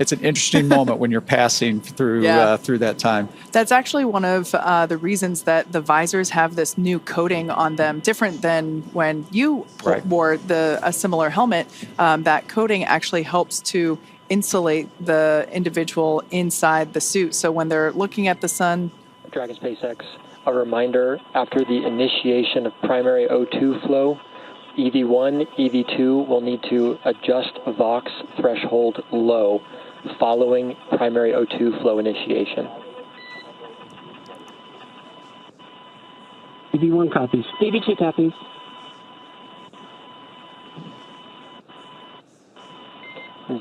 it's an interesting moment when you're passing through through that time. That's actually one of the reasons that the visors have this new coating on them, different than when you wore a similar helmet. That coating actually helps to insulate the individual inside the suit. So when they're looking at the sun. Dragon SpaceX, a reminder, after the initiation of primary O2 flow, EV1, EV2 will need to adjust VOX threshold low following primary O2 flow initiation. EV1 copies. EV2 copies.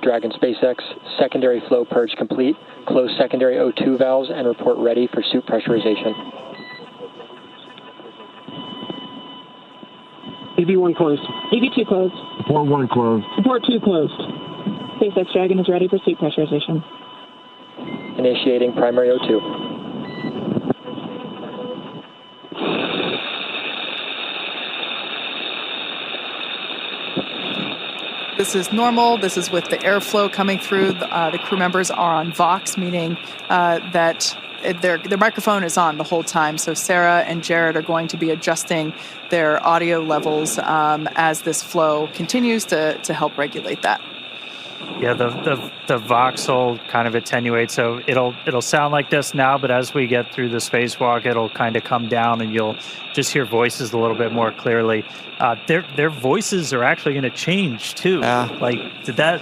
Dragon SpaceX, secondary flow purge complete. Close secondary O2 valves and report ready for suit pressurization. EV1 closed. EV2 closed. Port 1 closed. Port 2 closed. SpaceX Dragon is ready for suit pressurization. Initiating primary O2. This is normal. This is with the airflow coming through. The crew members are on Vox, meaning that their microphone is on the whole time. So Sarah and Jared are going to be adjusting their audio levels as this flow continues to help regulate that. Yeah, the Vox will kind of attenuate, so it'll sound like this now, but as we get through the spacewalk, it'll kind of come down, and you'll just hear voices a little bit more clearly. Their voices are actually going to change too. Like, did that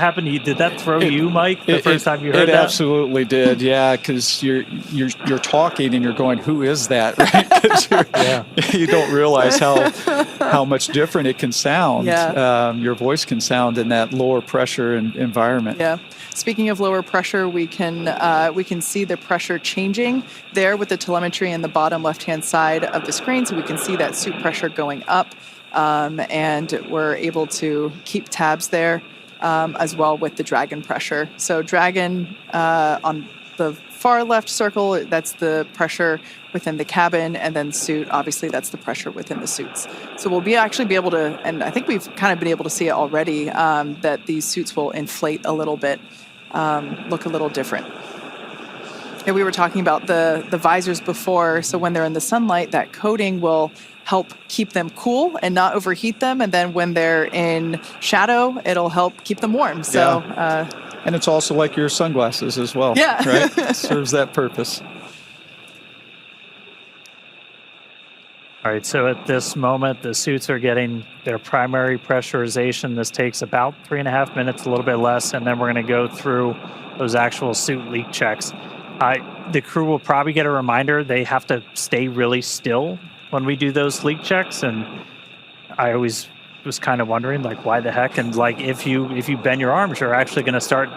happen to you? Did that throw you, Mike, the first time you heard that? It absolutely did. Yeah, because you're talking and you're going, "Who is that?" Right? 'Cause you don't realize how much different it can sound. Yeah. Your voice can sound in that lower pressure environment. Yeah. Speaking of lower pressure, we can see the pressure changing there with the telemetry in the bottom left-hand side of the screen. So we can see that suit pressure going up, and we're able to keep tabs there as well with the Dragon pressure. So Dragon on the far left circle, that's the pressure within the cabin, and then suit, obviously that's the pressure within the suits. So we'll actually be able to, and I think we've kind of been able to see it already, that these suits will inflate a little bit, look a little different. And we were talking about the visors before, so when they're in the sunlight, that coating will help keep them cool and not overheat them, and then when they're in shadow, it'll help keep them warm. So, and it's also like your sunglasses as well. Yeah. Right? It serves that purpose. All right, so at this moment, the suits are getting their primary pressurization. This takes about 3.5 minutes, a little bit less, and then we're going to go through those actual suit leak checks. The crew will probably get a reminder they have to stay really still when we do those leak checks, and I always was kind of wondering, like, why the heck? And like, if you bend your arms, you're actually going to start,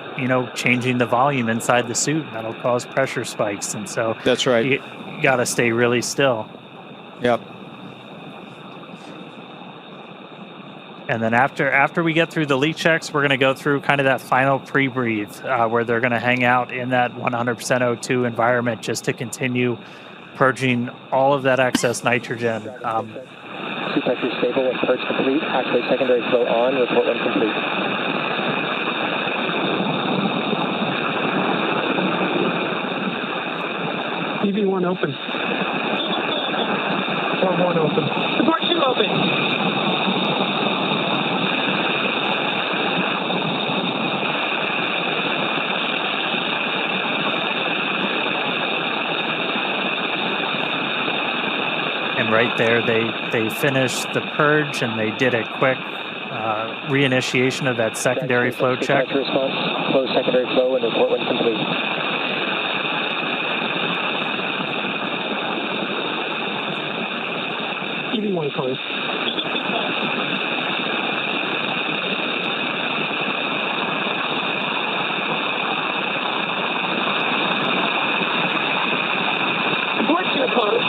changing the volume inside the suit, and that'll cause pressure spikes. And so that's right. You got to stay really still. Yep. And then after we get through the leak checks, we're going to go through kind of that final pre-breathe where they're going to hang out in that 100% O2 environment just to continue purging all of that excess nitrogen. Suit pressure stable when purge complete. Activate secondary flow on. Report when complete. EV1 open. Port 1 open. Port 2 open. And right there, they finished the purge, and they did a quick reinitiation of that secondary flow check. Response, close secondary flow, and report when complete. EV1 closed. Port 2 closed.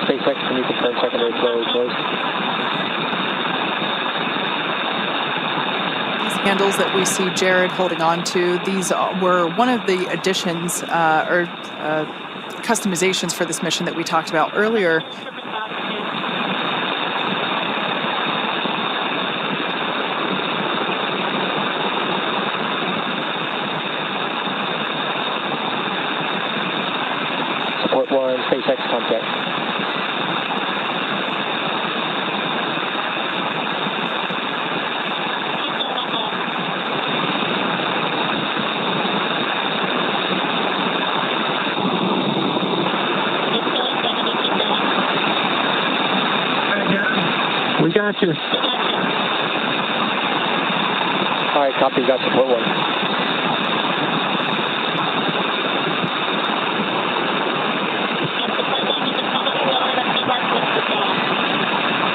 SpaceX, can you confirm handles that we see Jared holding on to, these were one of the additions or customizations for this mission that we talked about earlier. Support 1, SpaceX contact. We got you. All right, copy. Got support 1.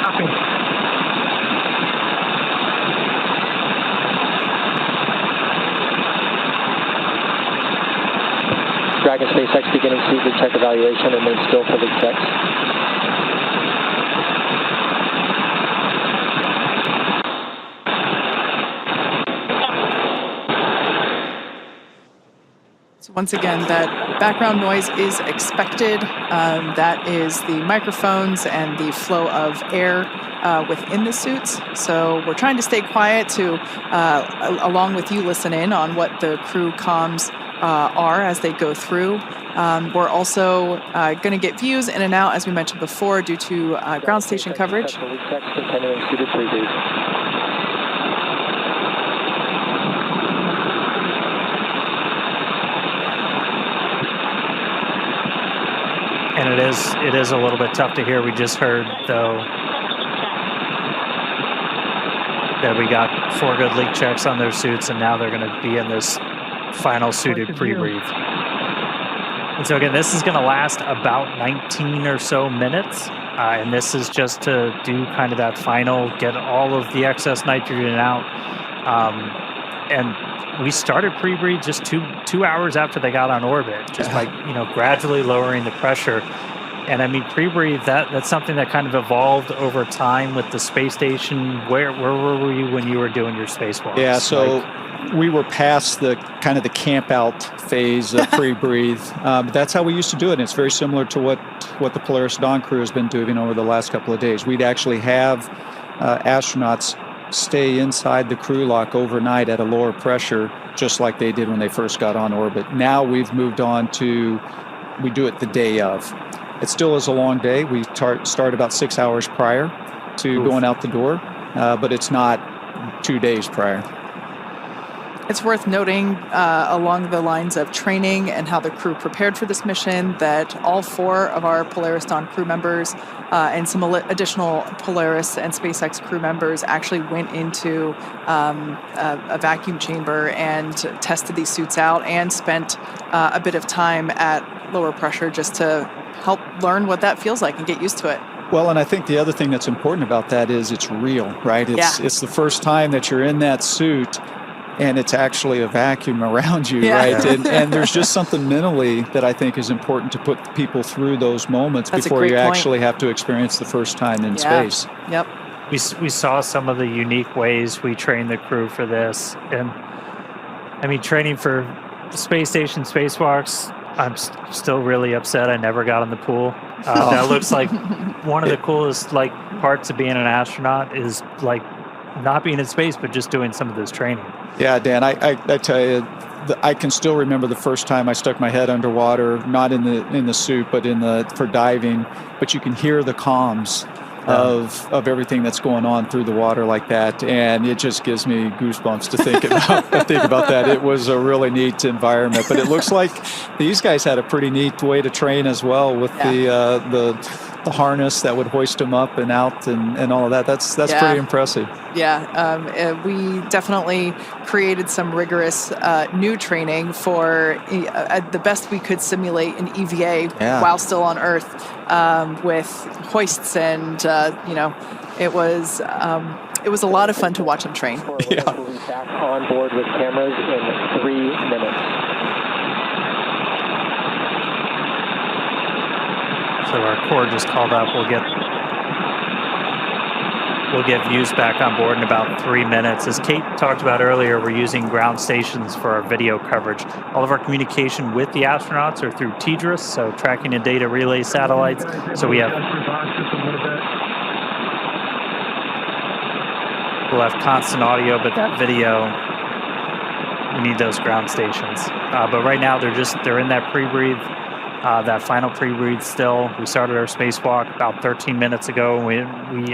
Copy. Dragon SpaceX beginning suit leak check evaluation. Remain still for leak checks. So once again, that background noise is expected. That is the microphones and the flow of air within the suits. So we're trying to stay quiet to, along with you, listen in on what the crew comms are as they go through. We're also going to get views in and out, as we mentioned before, due to ground station coverage. Leak checks continuing suited pre-brief. And it is a little bit tough to hear. We just heard, though, that we got 4 good leak checks on their suits, and now they're going to be in this final suited pre-brief. And so again, this is going to last about 19 or so minutes, and this is just to do kind of that final, get all of the excess nitrogen out. And we started pre-breathe just two hours after they got on orbit, just by gradually lowering the pressure. And I mean, pre-breathe, that's something that kind of evolved over time with the space station. Where were you when you were doing your spacewalks? Yeah, so we were past the kind of the camp out phase of pre-breathe. But that's how we used to do it. And it's very similar to what the Polaris Dawn crew has been doing over the last couple of days. We'd actually have astronauts stay inside the crew lock overnight at a lower pressure, just like they did when they first got on orbit. Now we've moved on to, we do it the day of. It still is a long day. We start about 6 hours prior to going out the door, but it's not 2 days prior. It's worth noting along the lines of training and how the crew prepared for this mission that all 4 of our Polaris Dawn crew members and some additional Polaris and SpaceX crew members actually went into a vacuum chamber and tested these suits out and spent a bit of time at lower pressure just to help learn what that feels like and get used to it. Well, and I think the other thing that's important about that is it's real, right? It's the first time that you're in that suit and it's actually a vacuum around you, right? And there's just something mentally that I think is important to put people through those moments before you actually have to experience the first time in space. Yep. We saw some of the unique ways we train the crew for this. And I mean, training for space station spacewalks, I'm still really upset I never got in the pool. That looks like one of the coolest parts of being an astronaut is not being in space, but just doing some of this training. Yeah, Dan, I tell you, I can still remember the first time I stuck my head underwater, not in the suit, but for diving. But you can hear the comms of everything that's going on through the water like that, and it just gives me goosebumps to think about that. It was a really neat environment, but it looks like these guys had a pretty neat way to train as well with the harness that would hoist them up and out and all of that. That's pretty impressive. Yeah, we definitely created some rigorous new training for the best we could simulate an EVA while still on Earth with hoists and it was a lot of fun to watch them train. Yeah. Back on board with cameras in 3 minutes. So our core just called up. We'll get we'll get views back on board in about 3 minutes. As Kate talked about earlier, we're using ground stations for our video coverage. All of our communication with the astronauts are through TDRS, so tracking and data relay satellites. So we'll have constant audio, but that video, we need those ground stations. But right now they're in that pre-breathe, that final pre-breathe still. We started our spacewalk about 13 minutes ago. We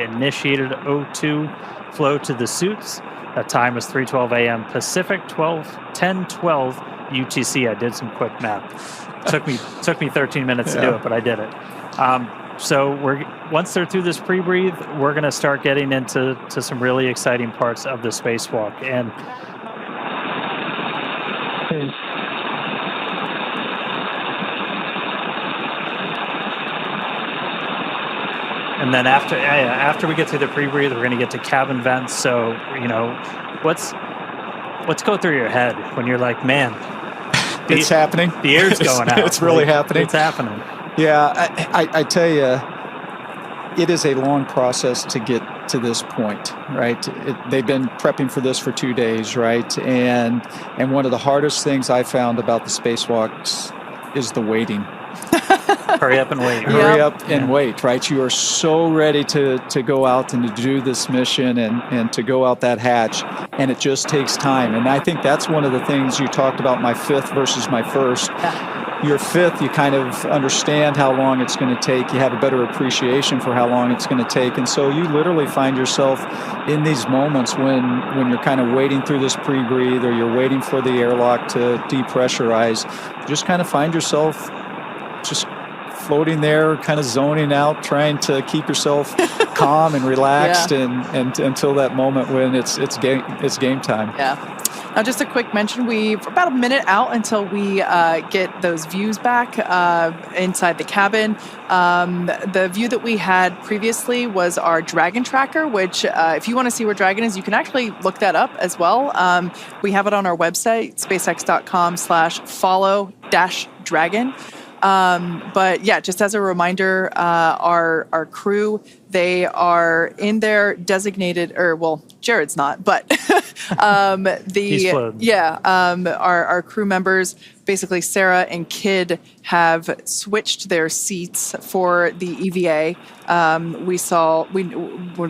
initiated O2 flow to the suits. That time was 3:12 a.m. Pacific, 10:12 UTC. I did some quick math. Took me 13 minutes to do it, but I did it. So once they're through this pre-breathe, we're going to start getting into some really exciting parts of the spacewalk. And then after we get through the pre-breathe, we're going to get to cabin vents. So, what's going through your head when you're like, man, it's happening. The air's going out. It's really happening. It's happening. Yeah, I tell you, it is a long process to get to this point, right? They've been prepping for this for 2 days, right? And one of the hardest things I found about the spacewalks is the waiting. Hurry up and wait. Hurry up and wait, right? You are so ready to go out and to do this mission and to go out that hatch, and it just takes time. And I think that's one of the things you talked about, my fifth versus my first. Yeah. Your fifth, you kind of understand how long it's going to take. You have a better appreciation for how long it's going to take. And so you literally find yourself in these moments when you're kind of waiting through this pre-breathe, or you're waiting for the airlock to depressurize. You just kind of find yourself just floating there, kind of zoning out, trying to keep yourself calm and relaxed, and until that moment when it's game time. Yeah. Now, just a quick mention, we're about a minute out until we get those views back inside the cabin. The view that we had previously was our Dragon tracker, which if you want to see where Dragon is, you can actually look that up as well. We have it on our website, spacex.com/follow-dragon. But yeah, just as a reminder, our crew, they are in their designated, Jared's not, but our crew members, basically Sarah and Kid, have switched their seats for the EVA.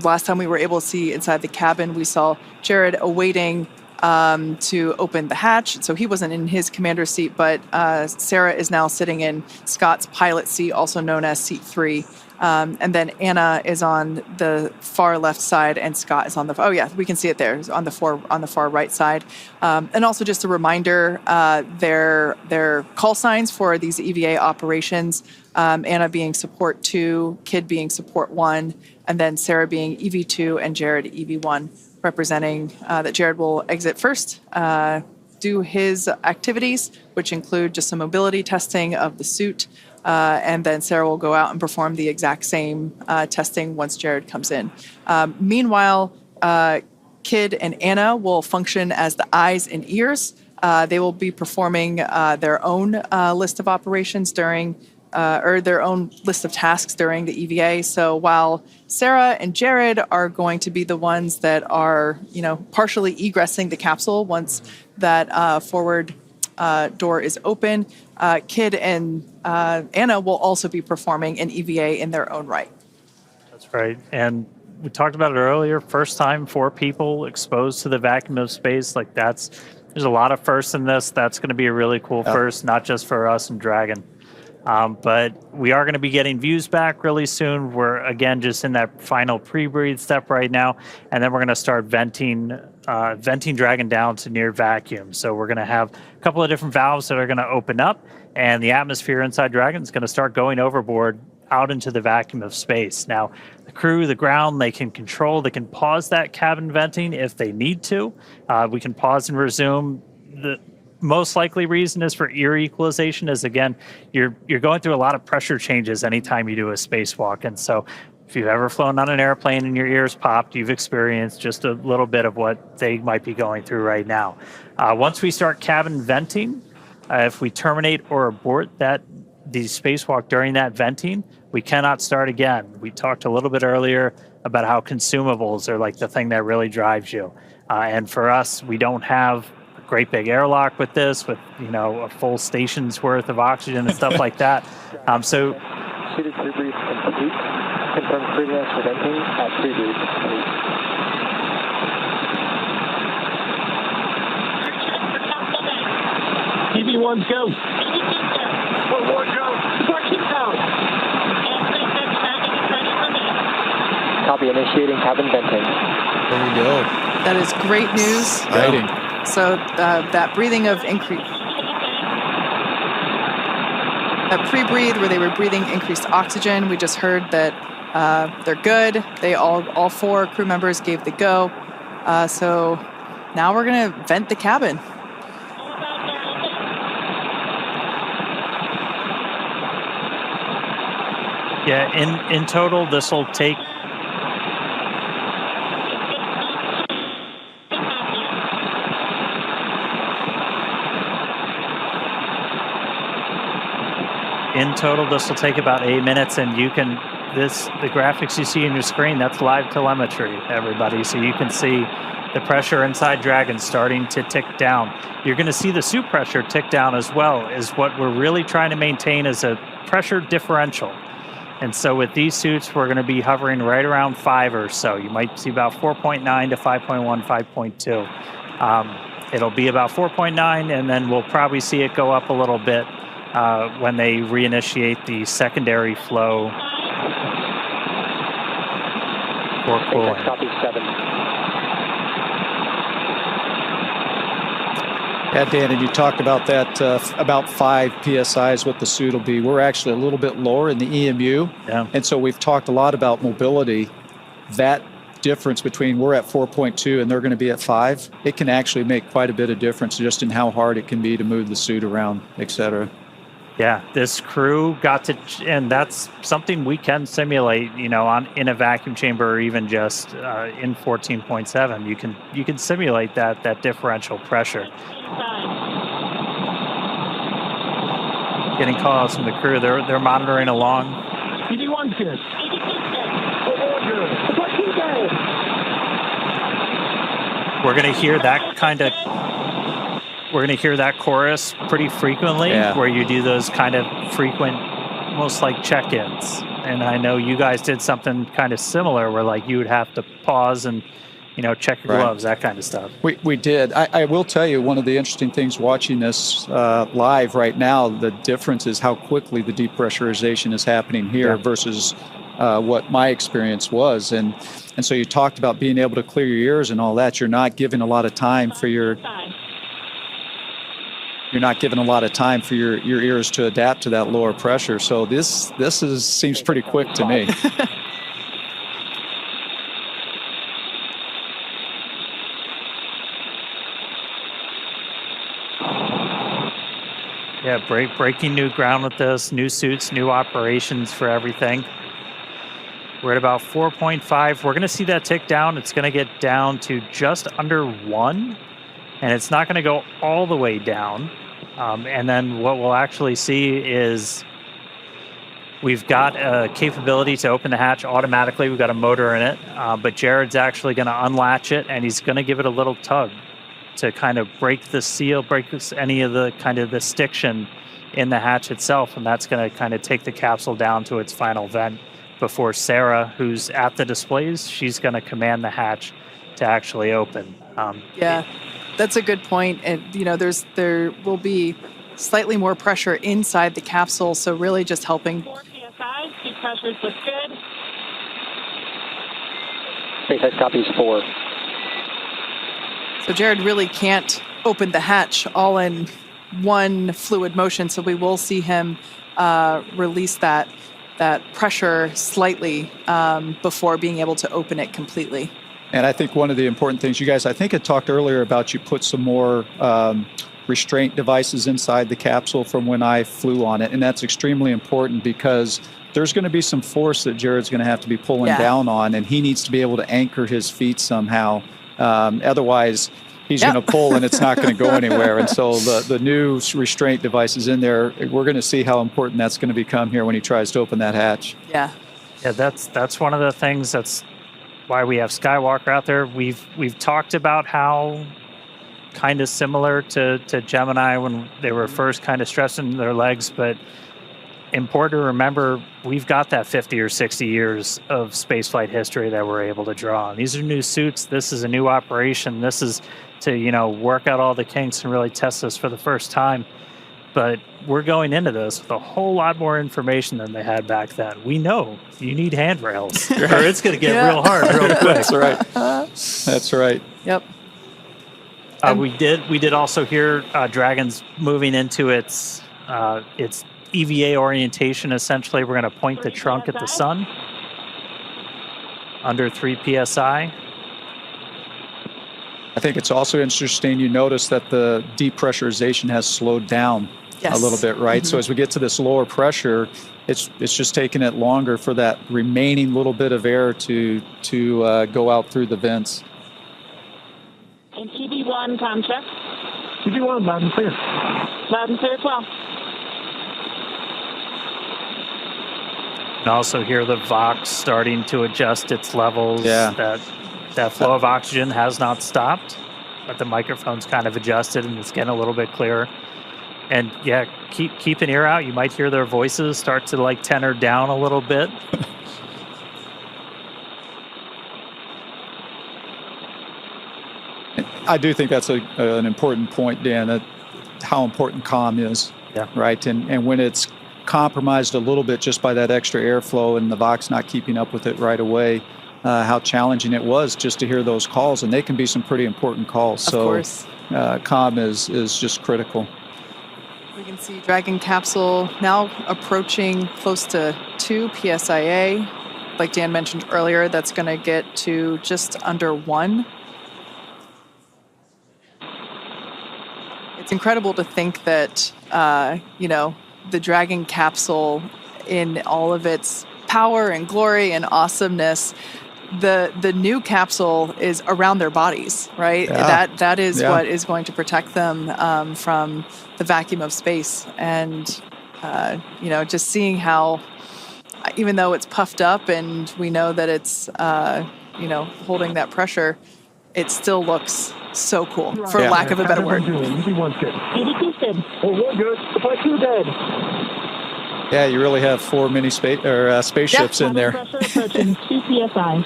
Last time we were able to see inside the cabin, we saw Jared awaiting to open the hatch. So he wasn't in his commander's seat, but Sarah is now sitting in Scott's pilot seat, also known as seat 3. And then Anna is on the far left side, and Scott is on we can see it there, on the far right side. And also just a reminder, their call signs for these EVA operations, Anna being support 2, Kid being support 1, and then Sarah being EV2 and Jared EV1. Representing that Jared will exit first, do his activities, which include just some mobility testing of the suit, and then Sarah will go out and perform the exact same testing once Jared comes in. Meanwhile, Kid and Anna will function as the eyes and ears. They will be performing their own list of operations during or their own list of tasks during the EVA. So while Sarah and Jared are going to be the ones that are, partially egressing the capsule once that forward door is open, Kid and Anna will also be performing an EVA in their own right. That's right. And we talked about it earlier, first time 4 people exposed to the vacuum of space. There's a lot of firsts in this. That's going to be a really cool first, not just for us and Dragon. But we are going to be getting views back really soon. We're, again, just in that final pre-breathe step right now. And then we're going to start venting Dragon down to near vacuum. So we're going to have a couple of different valves that are going to open up. And the atmosphere inside Dragon is going to start going overboard out into the vacuum of space. Now, the crew, the ground, they can pause that cabin venting if they need to. We can pause and resume. The most likely reason is for ear equalization, is again, you're going through a lot of pressure changes anytime you do a spacewalk. And so if you've ever flown on an airplane and your ears popped, you've experienced just a little bit of what they might be going through right now. Once we start cabin venting, if we terminate or abort the spacewalk during that venting, we cannot start again. We talked a little bit earlier about how consumables are like the thing that really drives you. And for us, we don't have a great big airlock with this, with a full station's worth of oxygen and stuff like that. So Seated pre-breathe complete. Confirm freelance preventing at pre-breathe complete. EV1's go. Forward go. Parking down. Copy, initiating cabin venting. There we go. That is great news. Exciting. So that breathing of increase, that pre-breathe where they were breathing increased oxygen, we just heard that they're good. They all 4 crew members gave the go. So now we're gonna vent the cabin. yeah, in total, this will take. In total, this will take about 8 minutes, and you can, the graphics you see on your screen, that's live telemetry, everybody. So you can see the pressure inside Dragon starting to tick down. You're going to see the suit pressure tick down as well, is what we're really trying to maintain is a pressure differential. And so with these suits, we're going to be hovering right around 5 or so. You might see about 4.9 to 5.1, 5.2. It'll be about 4.9, and then we'll probably see it go up a little bit when they reinitiate the secondary flow for cooling. Copy 7. Yeah, Dan, and you talked about that, about 5 PSI is what the suit will be. We're actually a little bit lower in the EMU. Yeah. And so we've talked a lot about mobility. That difference between we're at 4.2 and they're going to be at 5, it can actually make quite a bit of difference just in how hard it can be to move the suit around, et cetera. Yeah, this crew got to, and that's something we can simulate, in a vacuum chamber or even just in 14.7. You can simulate that differential pressure. Getting calls from the crew. They're monitoring along. EV1's good. We're going to hear that We're going to hear that chorus pretty frequently, where you do those kind of frequent, almost like check-ins. And I know you guys did something kind of similar where like you would have to pause and, check your gloves, that kind of stuff. We did. I will tell you, one of the interesting things watching this live right now, the difference is how quickly the depressurization is happening here versus what my experience was. And so you talked about being able to clear your ears and all that. You're not giving a lot of time for your ears to adapt to that lower pressure. So this seems pretty quick to me. Yeah, breaking new ground with this, new suits, new operations for everything. We're at about 4.5. We're going to see that tick down. It's going to get down to just under 1, and it's not going to go all the way down. And then what we'll actually see is we've got a capability to open the hatch automatically. We've got a motor in it, but Jared's actually going to unlatch it, and he's going to give it a little tug to kind of break the seal, any of the kind of the stiction in the hatch itself, and that's going to kind of take the capsule down to its final vent before Sarah, who's at the displays, she's going to command the hatch to actually open. That's a good point. And there will be slightly more pressure inside the capsule, so really just helping. 4 PSI, seat pressures look good. SpaceX copies 4. So Jared really can't open the hatch all in one fluid motion, so we will see him release that pressure slightly before being able to open it completely. And I think one of the important things, you guys, I think I talked earlier about you put some more restraint devices inside the capsule from when I flew on it. And that's extremely important because there's going to be some force that Jared's going to have to be pulling down on, and he needs to be able to anchor his feet somehow. Otherwise, he's going to pull and it's not going to go anywhere. And so the new restraint devices in there, we're going to see how important that's going to become here when he tries to open that hatch. Yeah, that's one of the things that's why we have Skywalker out there. We've talked about how kind of similar to Gemini when they were first kind of stressing their legs, but important to remember, we've got that 50 or 60 years of spaceflight history that we're able to draw on. These are new suits. This is a new operation. This is to, you know, work out all the kinks and really test this for the first time. But we're going into this with a whole lot more information than they had back then. We know you need handrails, or it's going to get real hard real quick. That's right. That's right. Yep. We did also hear Dragon's moving into its EVA orientation. Essentially, we're going to point the trunk at the sun under 3 psi. I think it's also interesting. You notice that the depressurization has slowed down a little bit, right? So as we get to this lower pressure, it's just taking it longer for that remaining little bit of air to go out through the vents. And EV1, com check. EV1, loud and clear. Loud and clear as well. And also hear the Vox starting to adjust its levels. Yeah. That flow of oxygen has not stopped, but the microphone's kind of adjusted and it's getting a little bit clearer. And yeah, keep an ear out. You might hear their voices start to like tenor down a little bit. I do think that's an important point, Dan, that how important comm is, right? And when it's compromised a little bit just by that extra airflow and the Vox not keeping up with it right away, how challenging it was just to hear those calls, and they can be some pretty important calls. Of course. Comm is just critical. We can see Dragon capsule now approaching close to 2 psia. Like Dan mentioned earlier, that's going to get to just under 1. It's incredible to think that, the Dragon capsule in all of its power and glory and awesomeness, the new capsule is around their bodies, right? Yeah. That is what is going to protect them from the vacuum of space. And, just seeing how, even though it's puffed up and we know that it's, holding that pressure, it still looks so cool, for lack of a better word. EV1's good. EV2's good. Oh, we're good. Supply 2 dead. Yeah, you really have 4 mini spaceships in there. Pressure approaching 2 psi.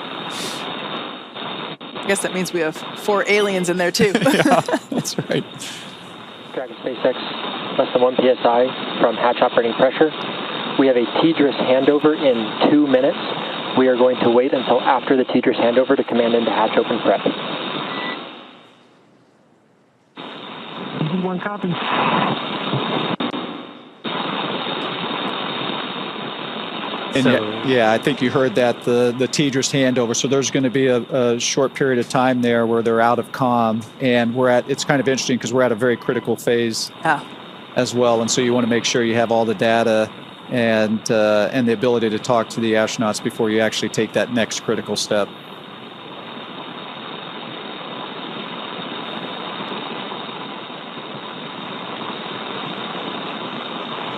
I guess that means we have 4 aliens in there too. Yeah, that's right. Dragon SpaceX, less than 1 psi from hatch operating pressure. We have a TDRS handover in 2 minutes. We are going to wait until after the TDRS handover to command into hatch open prep. EV1 copy. And I think you heard that, the TDRS handover. So there's going to be a short period of time there where they're out of comm, and it's kind of interesting because we're at a very critical phase as well. And so you want to make sure you have all the data and the ability to talk to the astronauts before you actually take that next critical step.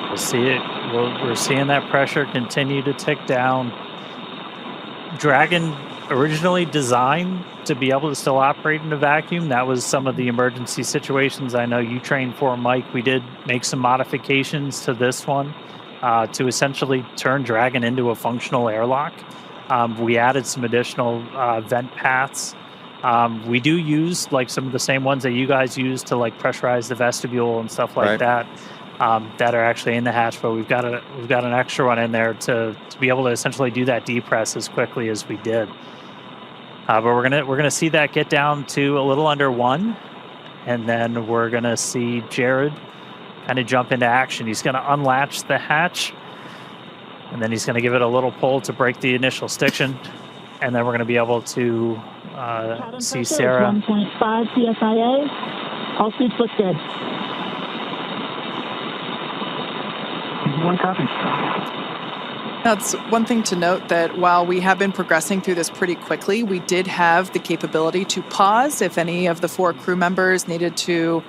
We'll see it. We're seeing that pressure continue to tick down. Dragon originally designed to be able to still operate in a vacuum. That was some of the emergency situations I know you trained for, Mike. We did make some modifications to this one to essentially turn Dragon into a functional airlock. We added some additional vent paths. We do use like some of the same ones that you guys use to like pressurize the vestibule and stuff like that. That are actually in the hatch, but we've got an extra one in there to be able to essentially do that depress as quickly as we did. But we're gonna see that get down to a little under 1, and then we're gonna see Jared kind of jump into action. He's gonna unlatch the hatch, and then he's gonna give it a little pull to break the initial stiction, and then we're gonna be able to see Sarah. 1.5 psia. All suits look good. EV1 copy. That's one thing to note, that while we have been progressing through this pretty quickly, we did have the capability to pause if any of the 4 crew members needed to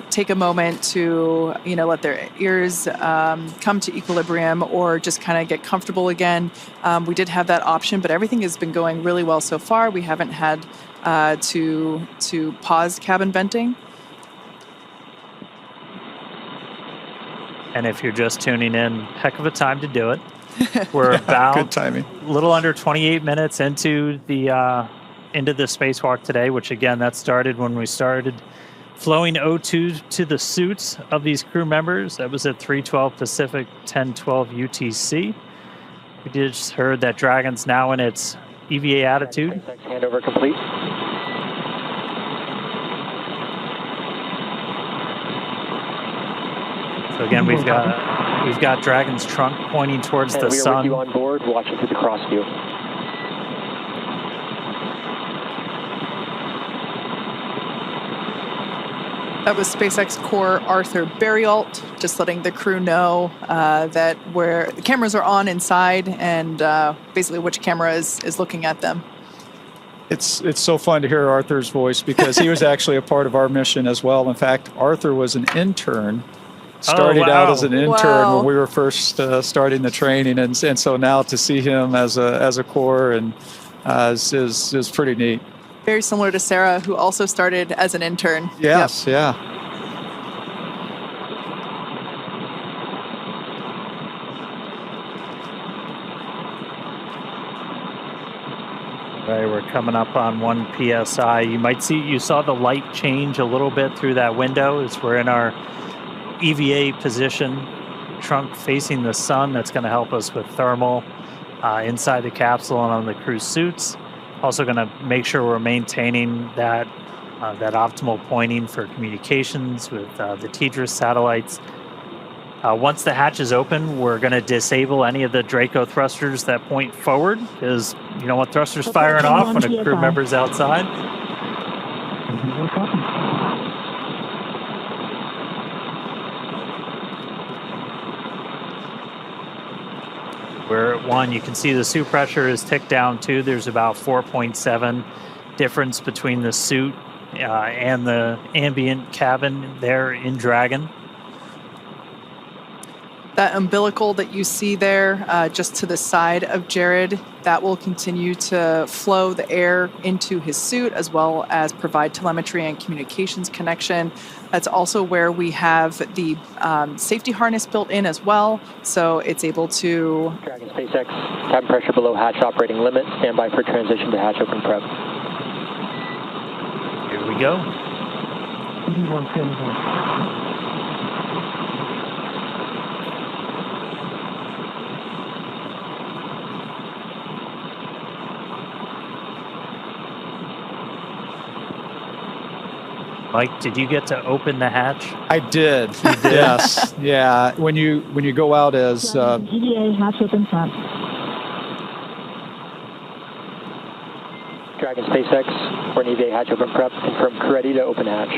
take a moment to, let their ears come to equilibrium or just kind of get comfortable again. We did have that option, but everything has been going really well so far. We haven't had to pause cabin venting. And if you're just tuning in, heck of a time to do it. We're about good timing. A little under 28 minutes into the spacewalk today, which again, that started when we started flowing O2 to the suits of these crew members. That was at 3:12 Pacific, 10:12 UTC. We just heard that Dragon's now in its EVA attitude. Handover complete. So again, we've got Dragon's trunk pointing towards the sun. We are with you on board, watching through the cross view. That was SpaceX Core Arthur Berrialt, just letting the crew know that where the cameras are on inside and basically which camera is looking at them. It's so fun to hear Arthur's voice because he was actually a part of our mission as well. In fact, Arthur was an intern. Started out as an intern when we were first starting the training, and so now to see him as a core and is pretty neat. Very similar to Sarah, who also started as an intern. Yes, yep. Yeah. All right, we're coming up on 1 PSI. You saw the light change a little bit through that window as we're in our EVA position, trunk facing the sun. That's going to help us with thermal inside the capsule and on the crew suits. Also going to make sure we're maintaining that optimal pointing for communications with the TDRS satellites. Once the hatch is open, we're going to disable any of the Draco thrusters that point forward, because you don't want thrusters firing off when a crew member's outside. We're at 1. You can see the suit pressure is ticked down too. There's about 4.7 difference between the suit and the ambient cabin there in Dragon. That umbilical that you see there just to the side of Jared, that will continue to flow the air into his suit as well as provide telemetry and communications connection. That's also where we have the safety harness built in as well, so it's able to... Dragon SpaceX, cabin pressure below hatch operating limit. Stand by for transition to hatch open prep. Here we go. Mike, did you get to open the hatch? I did. You did? Yes. Yeah. When you go out as EVA hatch open front. Dragon SpaceX, for an EVA hatch open prep. Confirm crew ready to open hatch.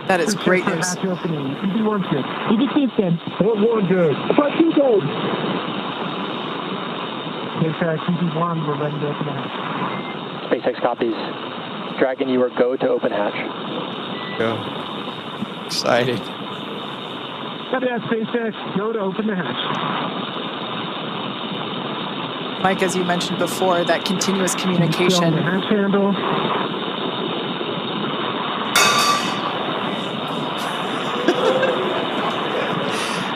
That is great news. Hatch opening. EV1 good. EV2 good. EV1 good. EV2 good. SpaceX EV1, we're ready to open hatch. SpaceX copies. Dragon, you are go to open hatch. Go. Exciting. Copy that, SpaceX. Go to open the hatch. Mike, as you mentioned before, that continuous communication. The hatch handle.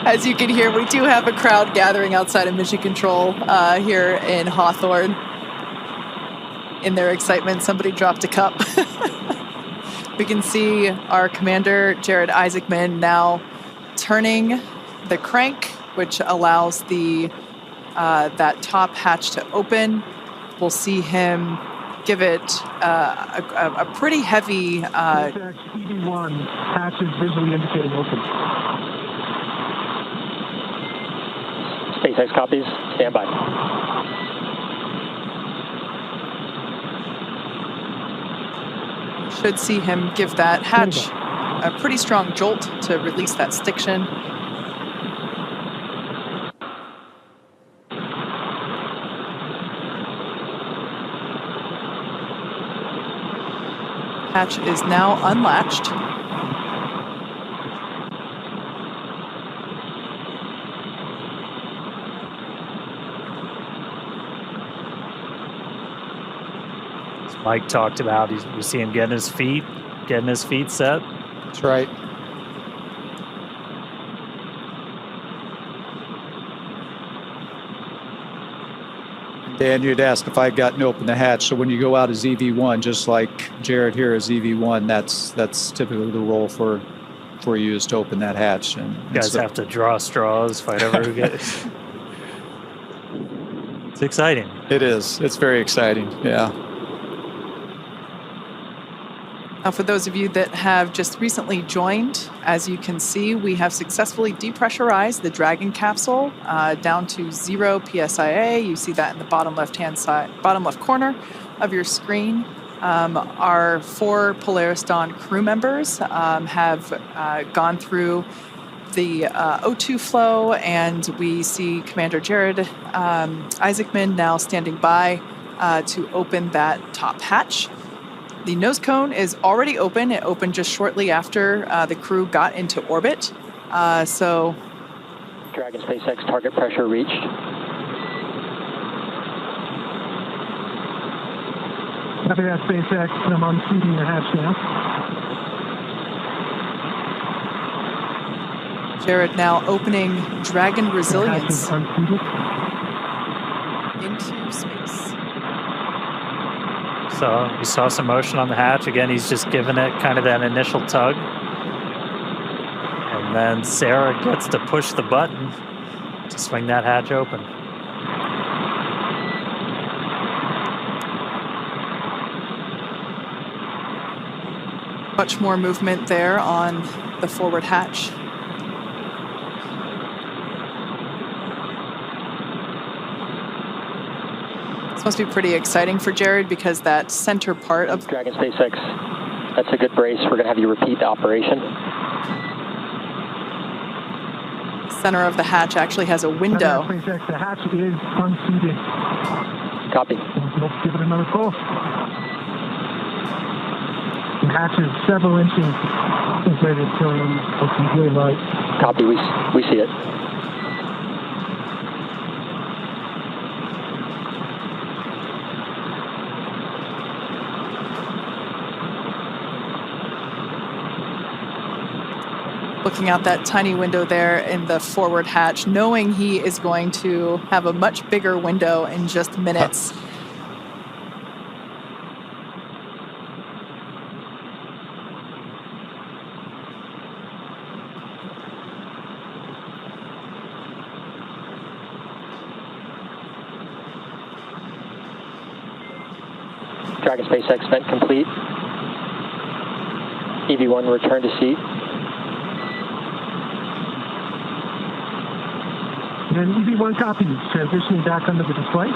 As you can hear, we do have a crowd gathering outside of Mission Control here in Hawthorne. In their excitement, somebody dropped a cup. We can see our commander, Jared Isaacman, now turning the crank, which allows the that top hatch to open. We'll see him give it a pretty heavy... EV1, hatch is visually indicating open. SpaceX copies. Stand by. Should see him give that hatch a pretty strong jolt to release that stiction. Hatch is now unlatched. As Mike talked about, you see him getting his feet set. That's right. Dan, you'd asked if I'd gotten open the hatch. So when you go out as EV1, just like Jared here as EV1, that's typically the role for you is to open that hatch. And you guys have to draw straws, fight over who gets. It's exciting. It is. It's very exciting. Yeah. Now, for those of you that have just recently joined, as you can see, we have successfully depressurized the Dragon capsule down to 0 PSIA. You see that in the bottom left corner of your screen. Our 4 Polaris Dawn crew members have gone through the O2 flow, and we see Commander Jared Isaacman now standing by to open that top hatch. The nose cone is already open. It opened just shortly after the crew got into orbit. So, Dragon SpaceX target pressure reached. Copy that, SpaceX. I'm unseating the hatch now. Jared now opening Dragon resilience into space. So you saw some motion on the hatch. Again, he's just giving it kind of that initial tug. And then Sarah gets to push the button to swing that hatch open. Much more movement there on the forward hatch. This must be pretty exciting for Jared because that center part of Dragon SpaceX, that's a good brace. We're going to have you repeat the operation. Center of the hatch actually has a window. SpaceX, the hatch is unseated. Copy. Let's give it another pull. The hatch is several inches inflated to really light. Copy. We see it. Looking out that tiny window there in the forward hatch, knowing he is going to have a much bigger window in just minutes. Dragon SpaceX vent complete. EV1 return to seat. And EV1 copies, transitioning back under the display.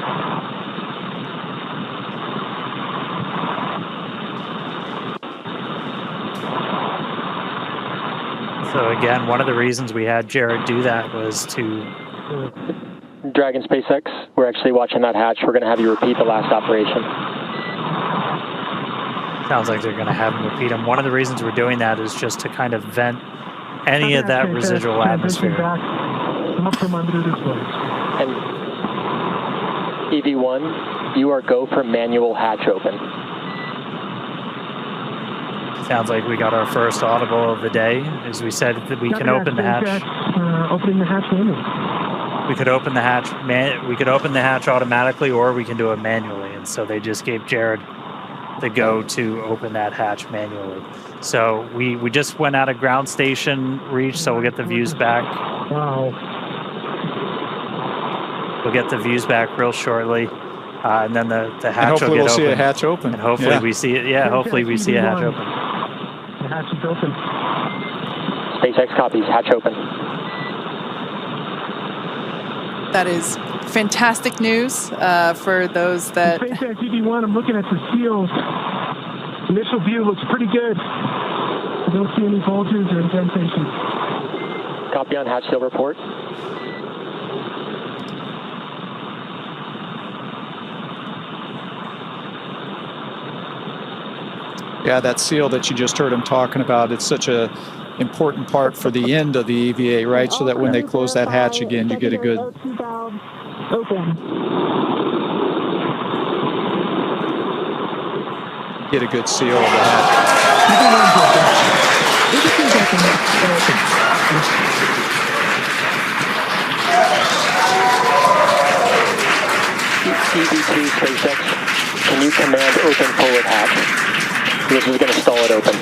So again, one of the reasons we had Jared do that was to... Dragon SpaceX, we're actually watching that hatch. We're going to have you repeat the last operation. Sounds like they're going to have him repeat them. One of the reasons we're doing that is just to kind of vent any of that residual atmosphere. Up from under the display. And EV1, you are go for manual hatch open. Sounds like we got our first audible of the day. As we said, that we can open the hatch. Opening the hatch manually. We could open the hatch. We could open the hatch automatically, or we can do it manually. And so they just gave Jared the go to open that hatch manually. So we just went out of ground station reach, so we'll get the views back. Wow. We'll get the views back real shortly, and then the hatch will get open. Hopefully we'll see a hatch open. And hopefully we see it. Yeah, hopefully we see a hatch open. The hatch is open. SpaceX copies. Hatch open. That is fantastic news for those that... SpaceX EV1, I'm looking at the seals. Initial view looks pretty good. I don't see any bulges or indentations. Copy on hatch seal report. Yeah, that seal that you just heard him talking about, it's such a important part for the end of the EVA, right? So that when they close that hatch again, you get a good... Get a good seal of the hatch. EV2 SpaceX, can you command open forward hatch? This is going to stall it open.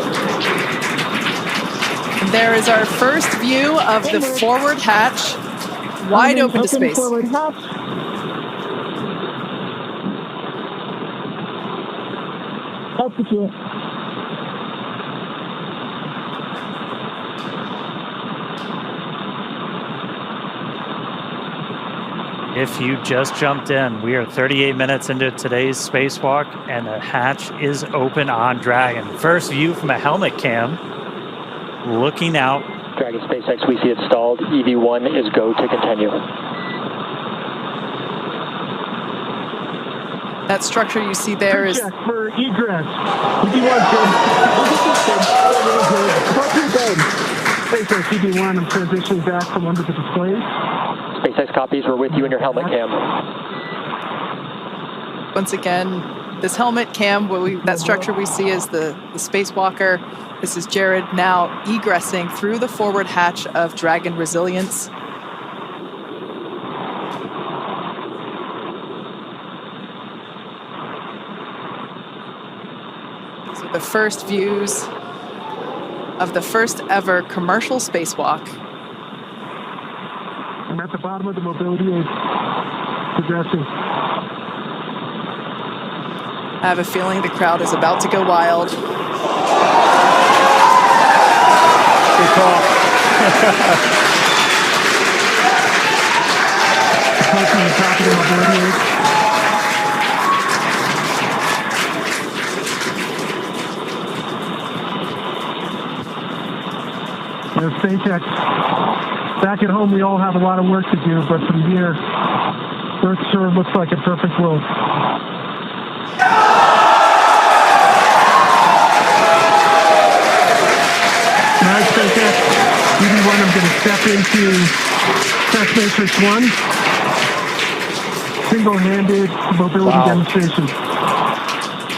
There is our first view of the forward hatch, wide open to space. Forward hatch. Execute. If you just jumped in, we are 38 minutes into today's spacewalk, and the hatch is open on Dragon. First view from a helmet cam, looking out. Dragon SpaceX, we see it stalled. EV1 is go to continue. That structure you see there is... Check for egress. EV1 good. SpaceX EV1, I'm transitioning back from under the displays. SpaceX copies, we're with you in your helmet cam. Once again, this helmet cam, that structure we see is the spacewalker. This is Jared now egressing through the forward hatch of Dragon Resilience. These are the first views of the first ever commercial spacewalk. I'm at the bottom of the mobility aid, progressing. I have a feeling the crowd is about to go wild. Good call. Approaching the top of the mobility aid. SpaceX. Back at home, we all have a lot of work to do, but from here, Earth sure looks like a perfect world. Nice, SpaceX. EV1, I'm going to step into Test Matrix 1. Single-handed mobility demonstration.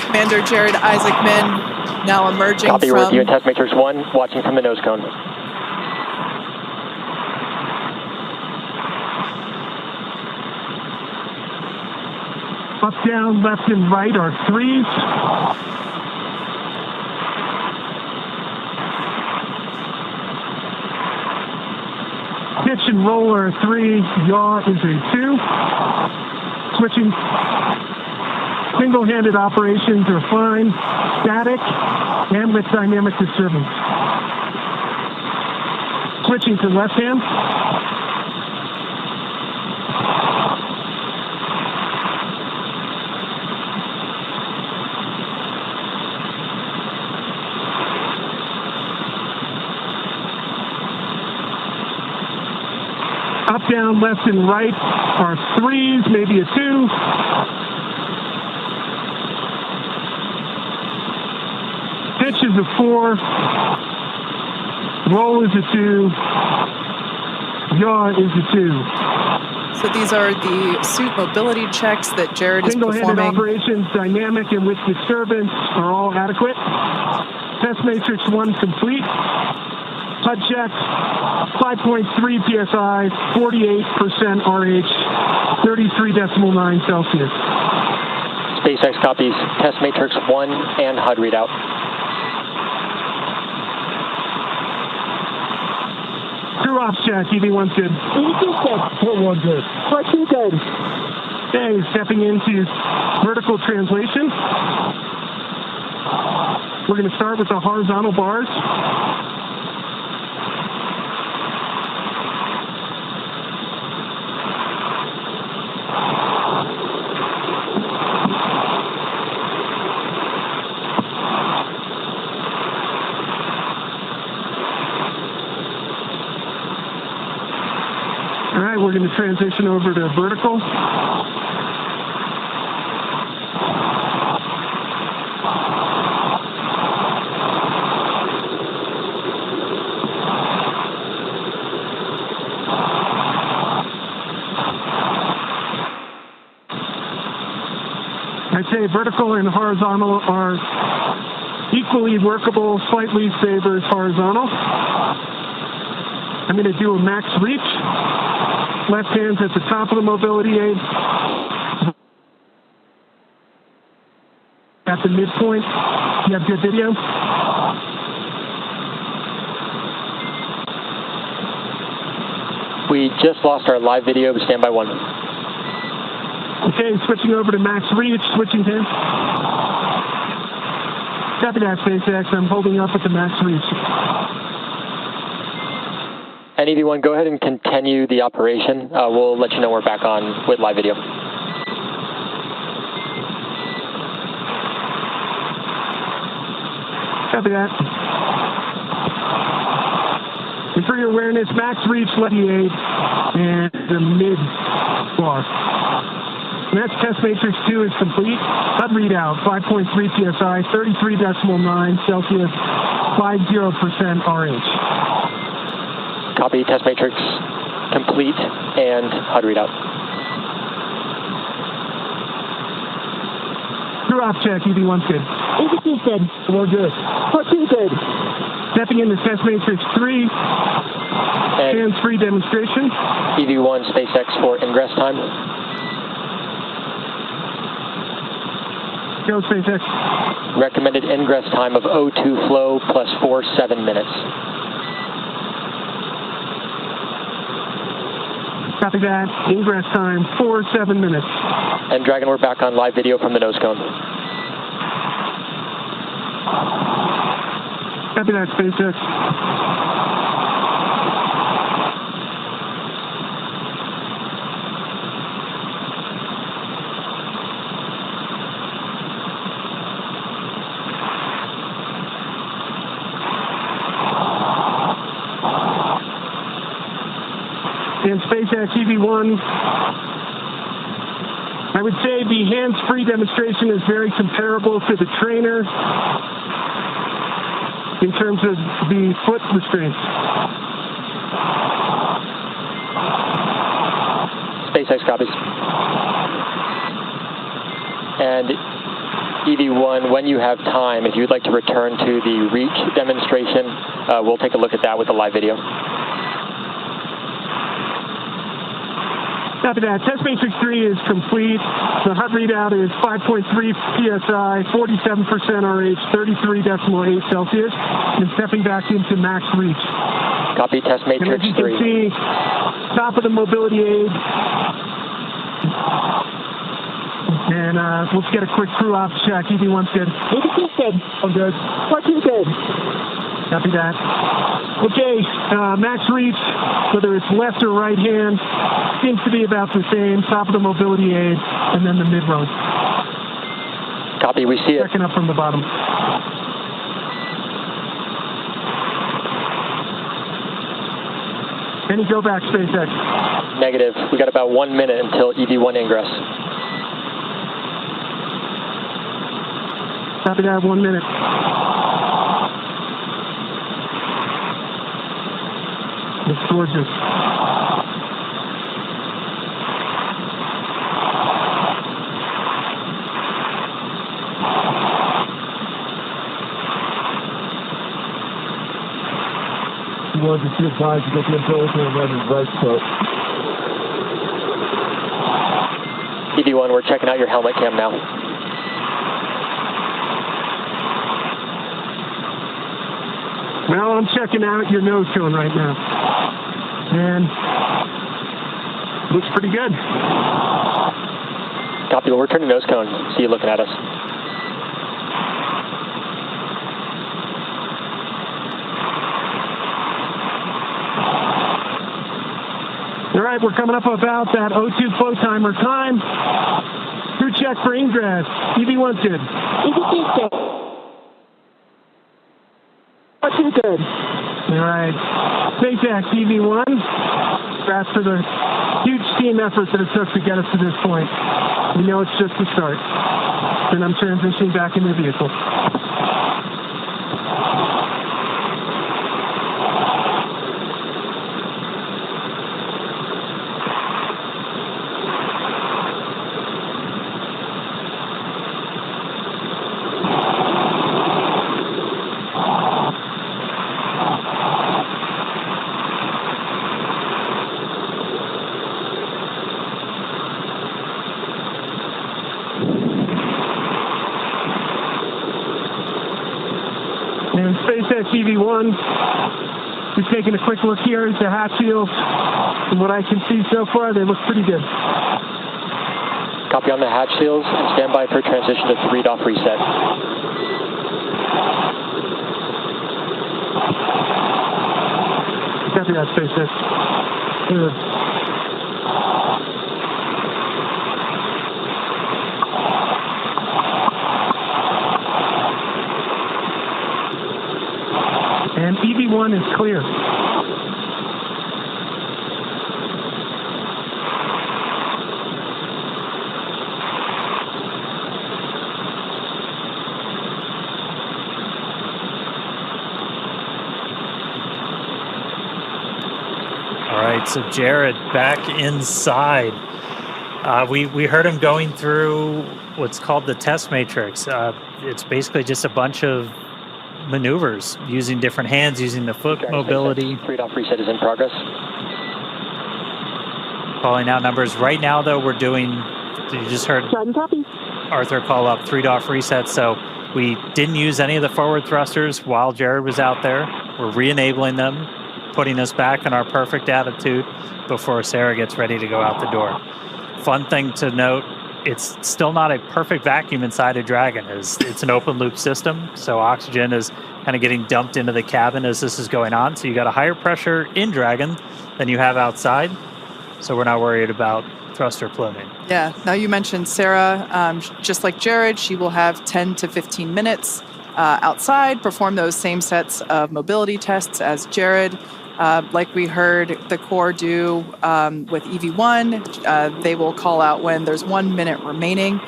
Commander Jared Isaacman now emerging Copy, from... we're with you in Test Matrix 1, watching from the nose cone. Up, down, left, and right are threes. Pitch and roll are a 3. Yaw is a 2. Switching. Single-handed operations are fine. Static and with dynamic disturbance. Switching to left hand. Up, down, left, and right are 3s, maybe a 2. Pitch is a 4. Roll is a 2. Yaw is a 2. So these are the suit mobility checks that Jared is performing. Single-handed operations, dynamic and with disturbance are all adequate. Test Matrix 1 complete. HUD check, 5.3 PSI, 48% RH, 33.9 Celsius. SpaceX copies Test Matrix 1 and HUD readout. Crew ops check, EV1's good. EV2 check, one good. Question good. Okay, stepping into vertical translation. We're going to start with the horizontal bars. All right, we're going to transition over to vertical. say vertical and horizontal are equally workable, slightly favors horizontal. I'm going to do a max reach. Left hand's at the top of the mobility aid. At the midpoint. You have good video? We just lost our live video, but stand by one. Okay, switching over to max reach, switching hands. Copy that, SpaceX. I'm holding up at the max reach. And EV1, go ahead and continue the operation. We'll let you know we're back on with live video. Copy that. And for your awareness, max reach, left aid, and the mid bar. Next test matrix 2 is complete. HUD readout, 5.3 PSI, 33.9 Celsius, 50% RH. Copy, test matrix complete and HUD readout. Crew off check, EV1's good. EV2's good. We're good. Part 2 good. Stepping into test matrix 3, hands-free demonstration. EV1 SpaceX for ingress time. Go, SpaceX. Recommended ingress time of O2 flow plus 7 minutes. Copy that. Ingress time, 7 minutes. And Dragon, we're back on live video from the nose cone. Copy that, SpaceX. And SpaceX EV1, I would say the hands-free demonstration is very comparable to the trainer in terms of the foot restraints. SpaceX copies. And EV1, when you have time, if you'd like to return to the reach demonstration, we'll take a look at that with the live video. Copy that. Test matrix 3 is complete. The HUD readout is 5.3 PSI, 47% RH, 33.8 Celsius, and stepping back into max reach. Copy, test matrix 3. And as you can see, top of the mobility aid. And let's get a quick crew off check. EV1's good. EV2's good. I'm good. Part 2's good. Copy that. Okay, max reach, whether it's left or right hand, seems to be about the same. Top of the mobility aid, and then the mid-row. Copy, we see it. Checking up from the bottom. Any go back, SpaceX? Negative. We got about 1 minute until EV1 ingress. Copy that, 1 minute. It's gorgeous. You want to see the size to get the intelligence and then right foot. EV1, we're checking out your helmet cam now. Well, I'm checking out your nose cone right now. And looks pretty good. Copy, we'll return to nose cone. See you looking at us. All right, we're coming up about that O2 flow timer time. Crew check for ingress. EV1's good. EV2's good. Part 2's good. All right. SpaceX EV1. Congrats for the huge team effort that it took to get us to this point. We know it's just the start. And I'm transitioning back into the vehicle. And SpaceX EV1, just taking a quick look here at the hatch seals. From what I can see so far, they look pretty good. Copy on the hatch seals and stand by for transition to 3-off reset. Copy that, SpaceX. Good. And EV1 is clear. All right, so Jared back inside. We heard him going through what's called the test matrix. It's basically just a bunch of maneuvers using different hands, using the foot mobility. 3-off reset is in progress. Calling out numbers. Right now, though, we're doing, you just heard Arthur call up 3-off reset, so we didn't use any of the forward thrusters while Jared was out there. We're re-enabling them, putting us back in our perfect attitude before Sarah gets ready to go out the door. Fun thing to note, it's still not a perfect vacuum inside a Dragon. It's an open loop system, so oxygen is kind of getting dumped into the cabin as this is going on. So you got a higher pressure in Dragon than you have outside, so we're not worried about thruster pluming. Yeah, now you mentioned Sarah, just like Jared, she will have 10 to 15 minutes outside, perform those same sets of mobility tests as Jared. Like we heard the Corps do with EV1, they will call out when there's 1 minute remaining.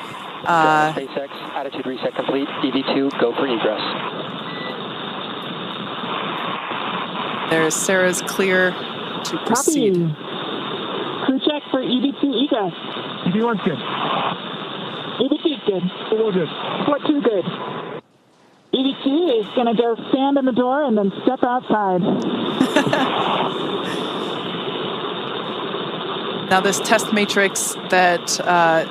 SpaceX, attitude reset complete. EV2, go for egress. There's Sarah's clear to proceed. Copy. Crew check for EV2 egress. EV1's good. EV2's good. 4 good. 4-2 good. EV2 is going to go stand in the door and then step outside. Now this test matrix that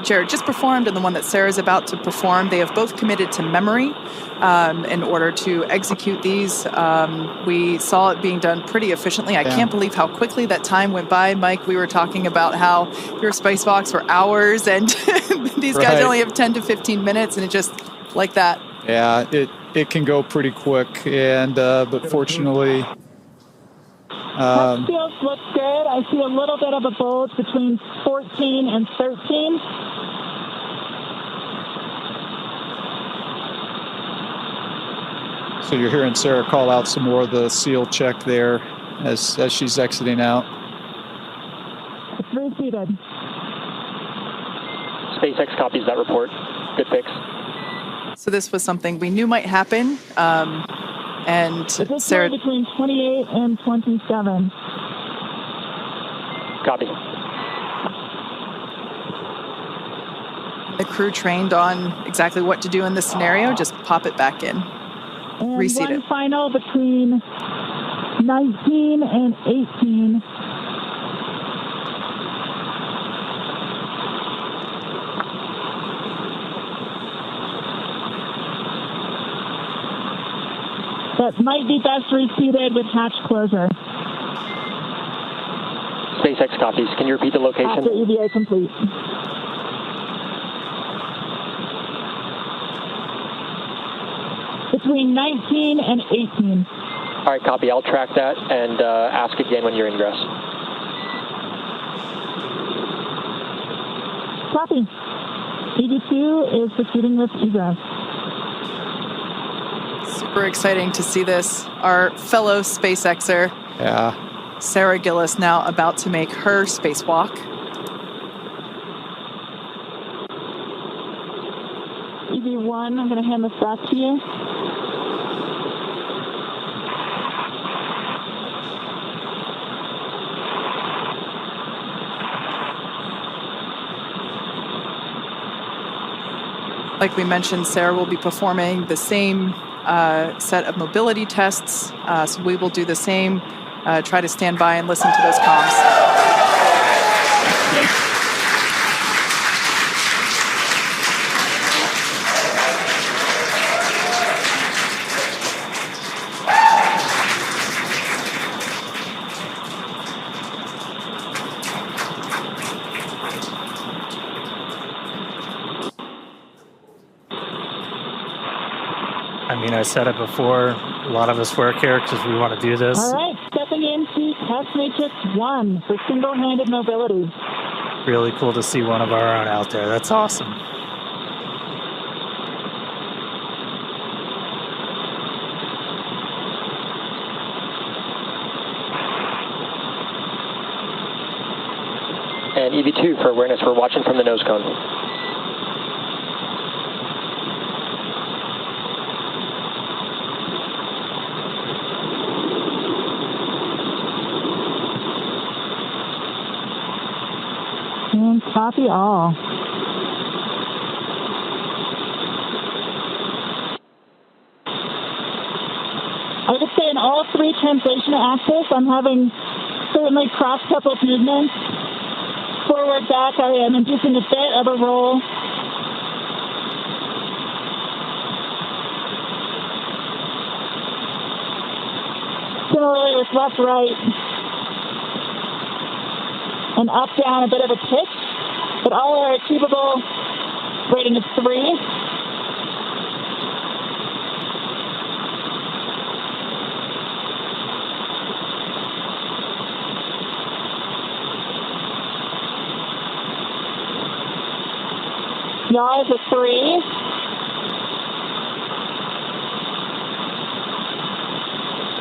Jared just performed and the one that Sarah's about to perform, they have both committed to memory in order to execute these. We saw it being done pretty efficiently. I can't believe how quickly that time went by. Mike, we were talking about how your spacewalks were hours and these guys only have 10 to 15 minutes and it just like that. Yeah, it can go pretty quick, and but fortunately, Seals looks good. I see a little bit of a bulge between 14 and 13. so you're hearing Sarah call out some more of the seal check there as she's exiting out. It's reseated. SpaceX copies that report. Good fix. So this was something we knew might happen. And It's Sarah, between 28 and 27. Copy. the crew trained on exactly what to do in this scenario, just pop it back in. And Reseat one it. final between 19 and 18. That might be best reseated with hatch closure. SpaceX copies. Can you repeat the location? After EVA complete. Between 19 and 18. All right, copy. I'll track that and ask again when you're ingress. Copy. EV2 is proceeding with egress. Super exciting to see this. Our fellow SpaceXer, Yeah. Sarah Gillis, now about to make her spacewalk. EV1, I'm going to hand this back to you. Like we mentioned, Sarah will be performing the same set of mobility tests. So we will do the same. Try to stand by and listen to those comms. said it before, a lot of us work here because we want to do this. All right, stepping into test matrix 1 for single-handed mobility. Really cool to see one of our own out there. That's awesome. And EV2 for awareness, we're watching from the nose cone. And copy all. I would say in all 3 translation axes, I'm having certainly cross-coupled movements. Forward, back, I am inducing a bit of a roll. Similarly with left, right, and up, down, a bit of a pitch, but all are achievable. Rating of 3. Yaw is a 3.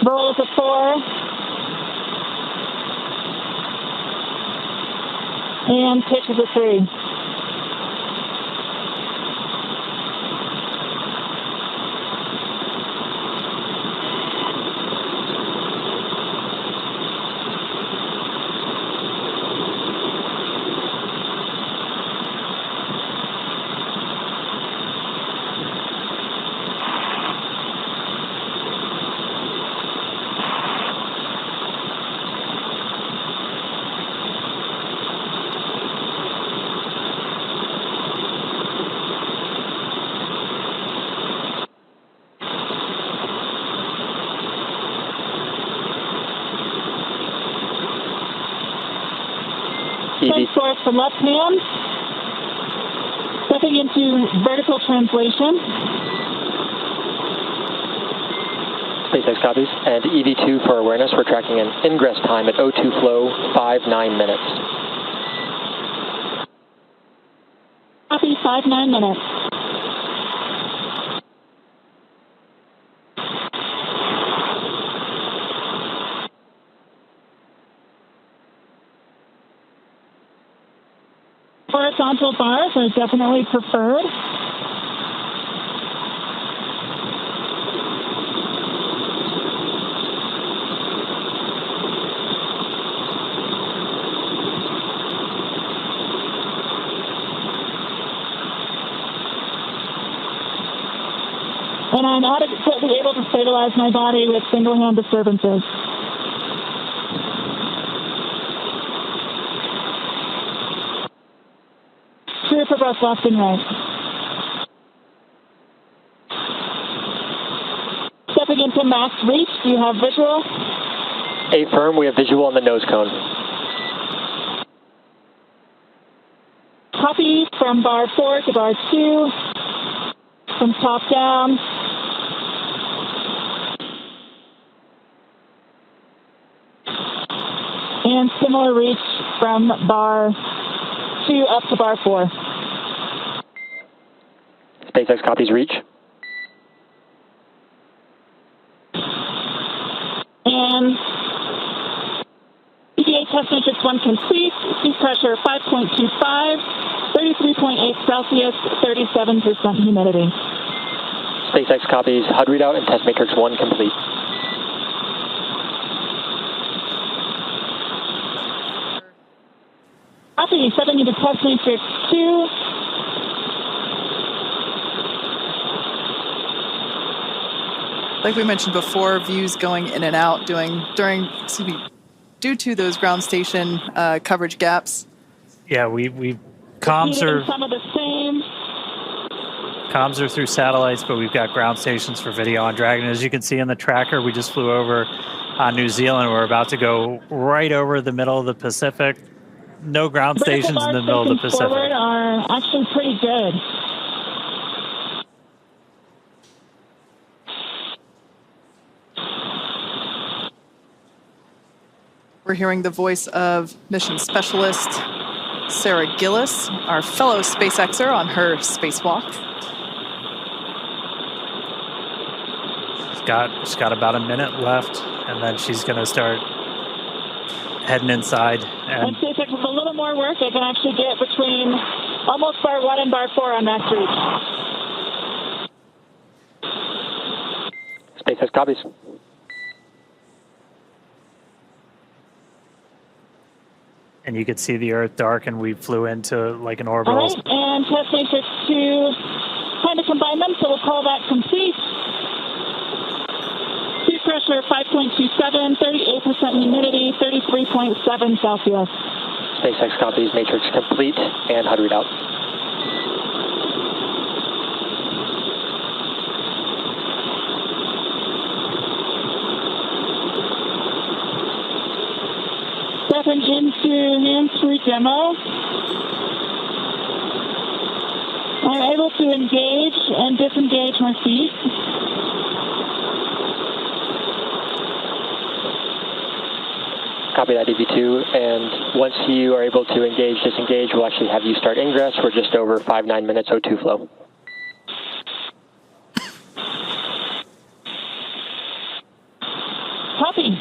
Roll is a 4. And pitch is a 3. Source for left hand. Stepping into vertical translation. SpaceX copies. And EV2 for awareness, we're tracking an ingress time at O2 flow, 5-9 minutes. Copy, 5-9 minutes. Horizontal bars are definitely preferred. And I'm adequately able to stabilize my body with single-hand disturbances. True for both left and right. Stepping into max reach, do you have visual? A firm, we have visual on the nose cone. Copy from bar 4 to bar 2, from top down. And similar reach from bar 2 up to bar 4. SpaceX copies reach. And EVA test matrix 1 complete. Seat pressure 5.25, 33.8 Celsius, 37% humidity. SpaceX copies HUD readout and test matrix 1 complete. Copy, stepping into test matrix 2. Like we mentioned before, views going in and out due to those ground station coverage gaps. Yeah, we comms are Some of the same. Comms are through satellites, but we've got ground stations for video on Dragon. As you can see in the tracker, we just flew over New Zealand. We're about to go right over the middle of the Pacific. No ground stations in the middle of the Pacific. Forward are actually pretty good. We're hearing the voice of mission specialist Sarah Gillis, our fellow SpaceXer on her spacewalk. She's got about a minute left, and then she's going to start heading inside. And SpaceX with a little more work, they can actually get between almost bar 1 and bar 4 on max reach. SpaceX copies. And you could see the Earth dark, and we flew into like an All orbital. right, and test matrix to kind of combine them, so we'll call that complete. Sea pressure 5.27, 38% humidity, 33.7 Celsius. SpaceX copies, matrix complete, and HUD readout. Stepping into hands-free demo. I'm able to engage and disengage my feet. Copy that, EV2, and once you are able to engage, disengage, we'll actually have you start ingress. We're just over 5-9 minutes O2 flow. Copy.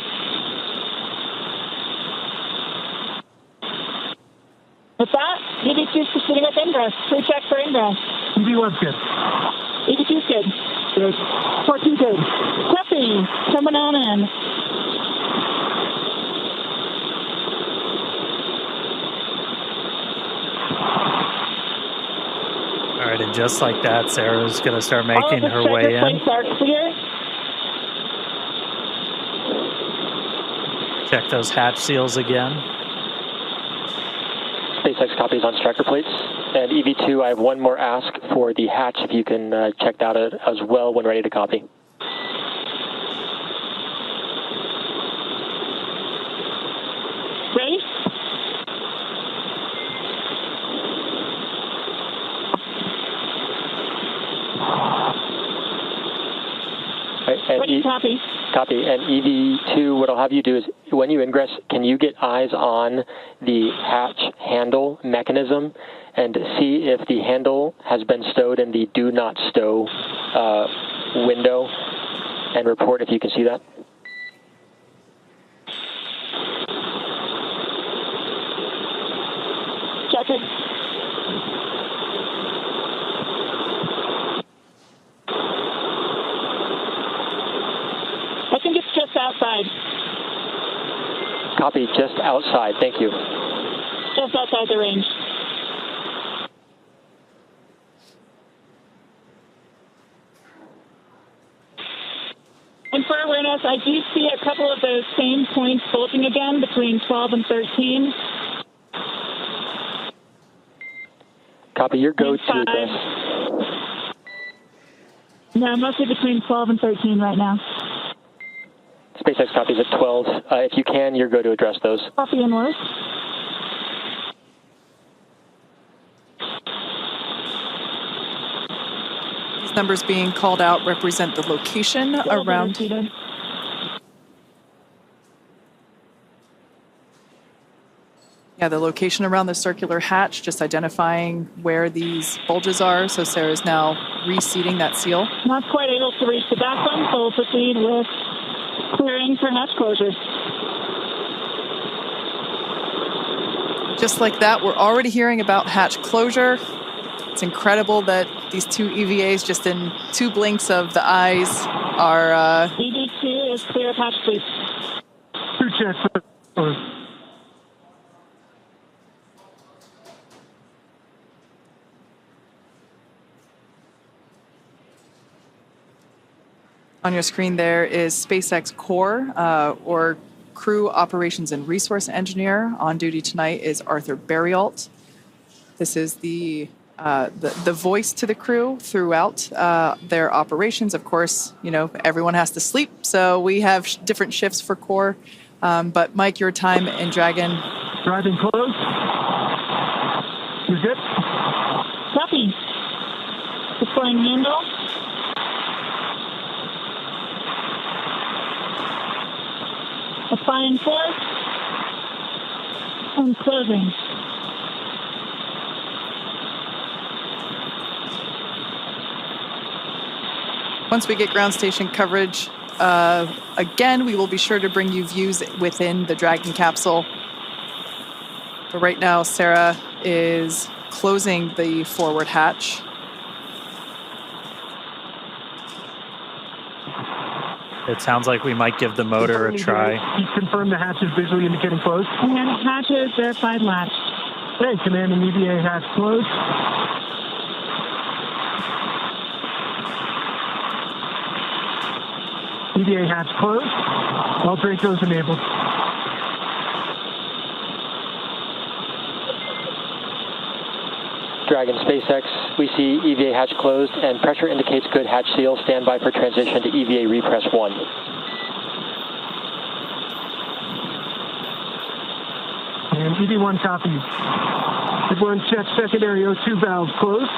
With that, EV2 is proceeding with ingress. Pre-check for ingress. EV1's good. EV2's good. Good. 14 good. Copy. Coming on in. All right, and just like that, Sarah's going to start making her way in. Are clear. Check those hatch seals again. SpaceX copies on striker plates. And EV2, I have one more ask for the hatch, if you can check that out as well when ready to copy. Ready? Ready, copy. Copy. And EV2, what I'll have you do is, when you ingress, can you get eyes on the hatch handle mechanism and see if the handle has been stowed in the do not stow window, and report if you can see that? Check it. I think it's just outside. Copy, just outside. Thank you. Just outside the range. And for awareness, I do see a couple of those same points bulging again between 12 and 13. Copy, your go to address. No, mostly between 12 and 13 right now. SpaceX copies at 12. If you can, your go to address those. Copy and work. These numbers being called out represent the location around. Yeah, the location around the circular hatch, just identifying where these bulges are. So Sarah's now reseating that seal. Not quite able to reach the back one, so we'll proceed with clearing for hatch closure. Just like that, we're already hearing about hatch closure. It's incredible that these two EVAs, just in 2 blinks of the eyes, are... EV2 is clear of hatch, please. 2 checks. On your screen there is SpaceX Core, or Crew Operations and Resource Engineer. On duty tonight is Arthur Berrialt. This is the voice to the crew throughout their operations. Of course, you know, everyone has to sleep, so we have different shifts for Core. But Mike, your time in Dragon. Driving close. You're good? Copy. Deploying handle. Applying force. And closing. Once we get ground station coverage, again, we will be sure to bring you views within the Dragon capsule. But right now, Sarah is closing the forward hatch. It sounds like we might give the motor a try. He's confirmed the hatch is visually indicating closed. Command hatch is verified latch. Okay, command and EVA hatch closed. EVA hatch closed. All Dracos enabled. Dragon SpaceX, we see EVA hatch closed and pressure indicates good hatch seal. Stand by for transition to EVA repress 1. And EV1 copies. EV1 check secondary O2 valve closed.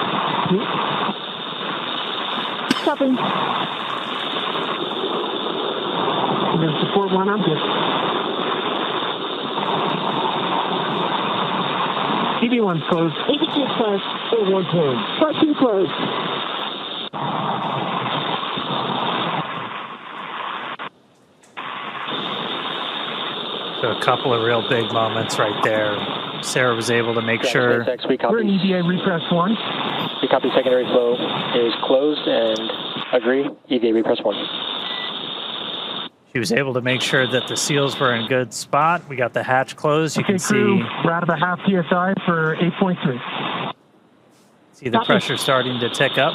Copy. We're going to support 1, I'm good. EV1's closed. EV2 closed. 4-1 closed. 4-2 closed. So a couple of real big moments right there. Sarah was able to make sure. SpaceX, we We're in copy. EVA repress 1. We copy secondary flow is closed and agree. EVA repress 1. She was able to make sure that the seals were in good spot. We got the hatch closed. You Okay, can crew, see we're out of a half PSI for 8.3. the pressure starting to tick up.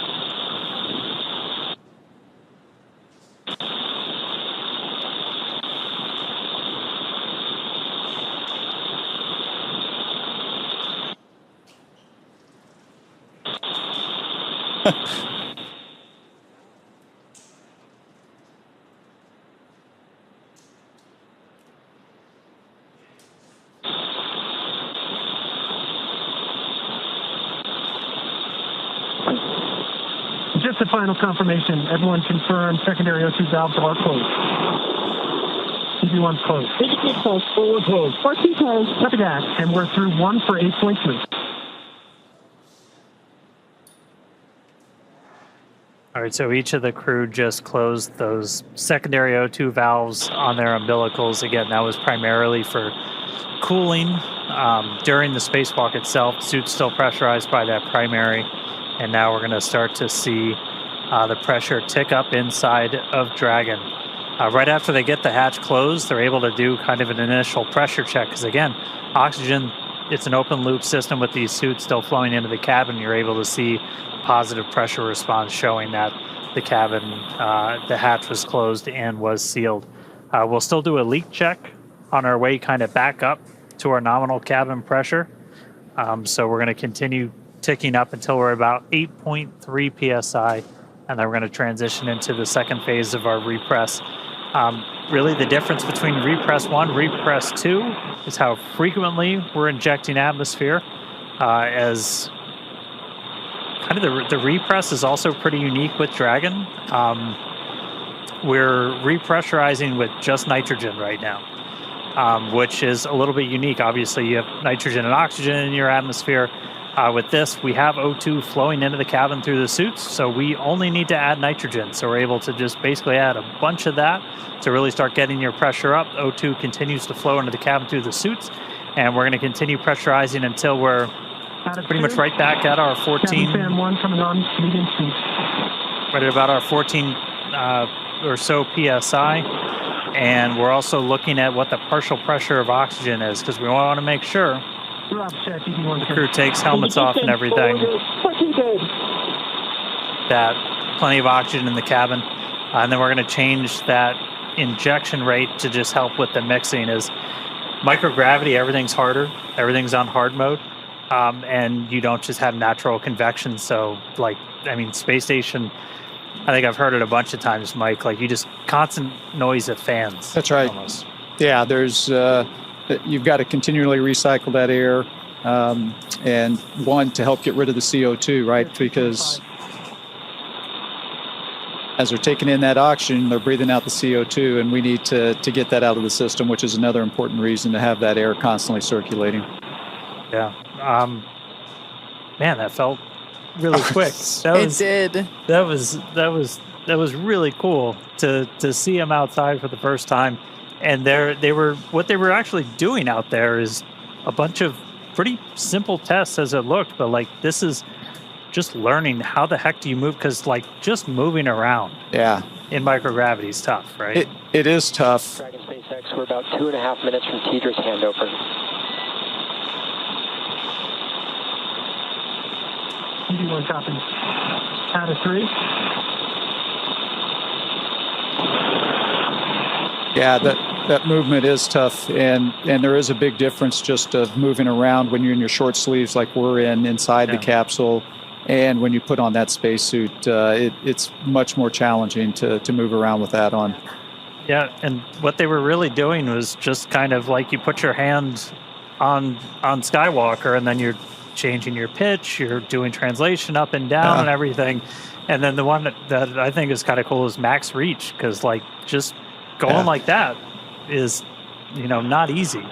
Just a final confirmation. Everyone confirmed secondary O2 valves are closed. EV1's closed. EV2 closed. 4-1 closed. 4-2 closed. Copy that. And we're through 1 for 8.3. All right, so each of the crew just closed those secondary O2 valves on their umbilicals. Again, that was primarily for cooling. During the spacewalk itself, the suit's still pressurized by that primary. And now we're going to start to see the pressure tick up inside of Dragon. Right after they get the hatch closed, they're able to do kind of an initial pressure check. Because again, oxygen, it's an open loop system with these suits still flowing into the cabin. You're able to see positive pressure response showing that the cabin, the hatch was closed and was sealed. We'll still do a leak check on our way kind of back up to our nominal cabin pressure. So we're going to continue ticking up until we're about 8.3 psi, and then we're going to transition into the second phase of our repress. Really the difference between repress 1, repress 2 is how frequently we're injecting atmosphere, as kind of the repress is also pretty unique with Dragon. We're repressurizing with just nitrogen right now, which is a little bit unique. Obviously you have nitrogen and oxygen in your atmosphere. With this, we have O2 flowing into the cabin through the suits, so we only need to add nitrogen. So we're able to just basically add a bunch of that to really start getting your pressure up. O2 continues to flow into the cabin through the suits, and we're going to continue pressurizing until we're pretty much right back at our 14. Fan 1 coming on, medium speed. Right at about our 14 or so PSI. And we're also looking at what the partial pressure of oxygen is, because we want to make sure the crew takes helmets off and everything, that plenty of oxygen in the cabin. And then we're going to change that injection rate to just help with the mixing. Is microgravity, everything's harder, everything's on hard mode, and you don't just have natural convection. So like, I mean, space station, I think I've heard it a bunch of times, Mike, like you just constant noise of fans. That's right. Almost. Yeah, there's you've got to continually recycle that air, and one, to help get rid of the CO2, right? Because as they're taking in that oxygen, they're breathing out the CO2, and we need to get that out of the system, which is another important reason to have that air constantly circulating. Yeah. Man, that felt really quick. It did. That was really cool to see them outside for the first time. And what they were actually doing out there is a bunch of pretty simple tests as it looked, but like this is just learning how the heck do you move, because like just moving around in microgravity is tough, right? It is tough. Dragon SpaceX, we're about 2.5 minutes from Tedra's handover. EV1 copy. Out of 3. Yeah, that movement is tough, and there is a big difference just of moving around when you're in your short sleeves like we're inside the capsule, and when you put on that spacesuit, it's much more challenging to move around with that on. Yeah, and what they were really doing was just kind of like you put your hand on Skywalker, and then you're changing your pitch, you're doing translation up and down and everything. And then the one that I think is kind of cool is max reach, because like just going like that is, not easy.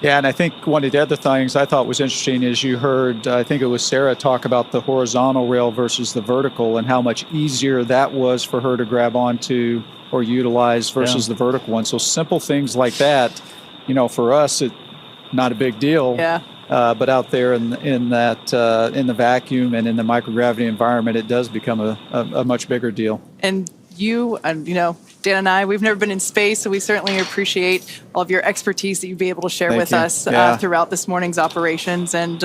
Yeah, and I think one of the other things I thought was interesting is you heard, I think it was Sarah, talk about the horizontal rail versus the vertical and how much easier that was for her to grab onto or utilize versus the vertical one. So simple things like that, for us, it's not a big deal. Yeah. But out there in the vacuum and in the microgravity environment, it does become a much bigger deal. And you, Dan and I, we've never been in space, so we certainly appreciate all of your expertise that you'd be able to share with us throughout this morning's operations and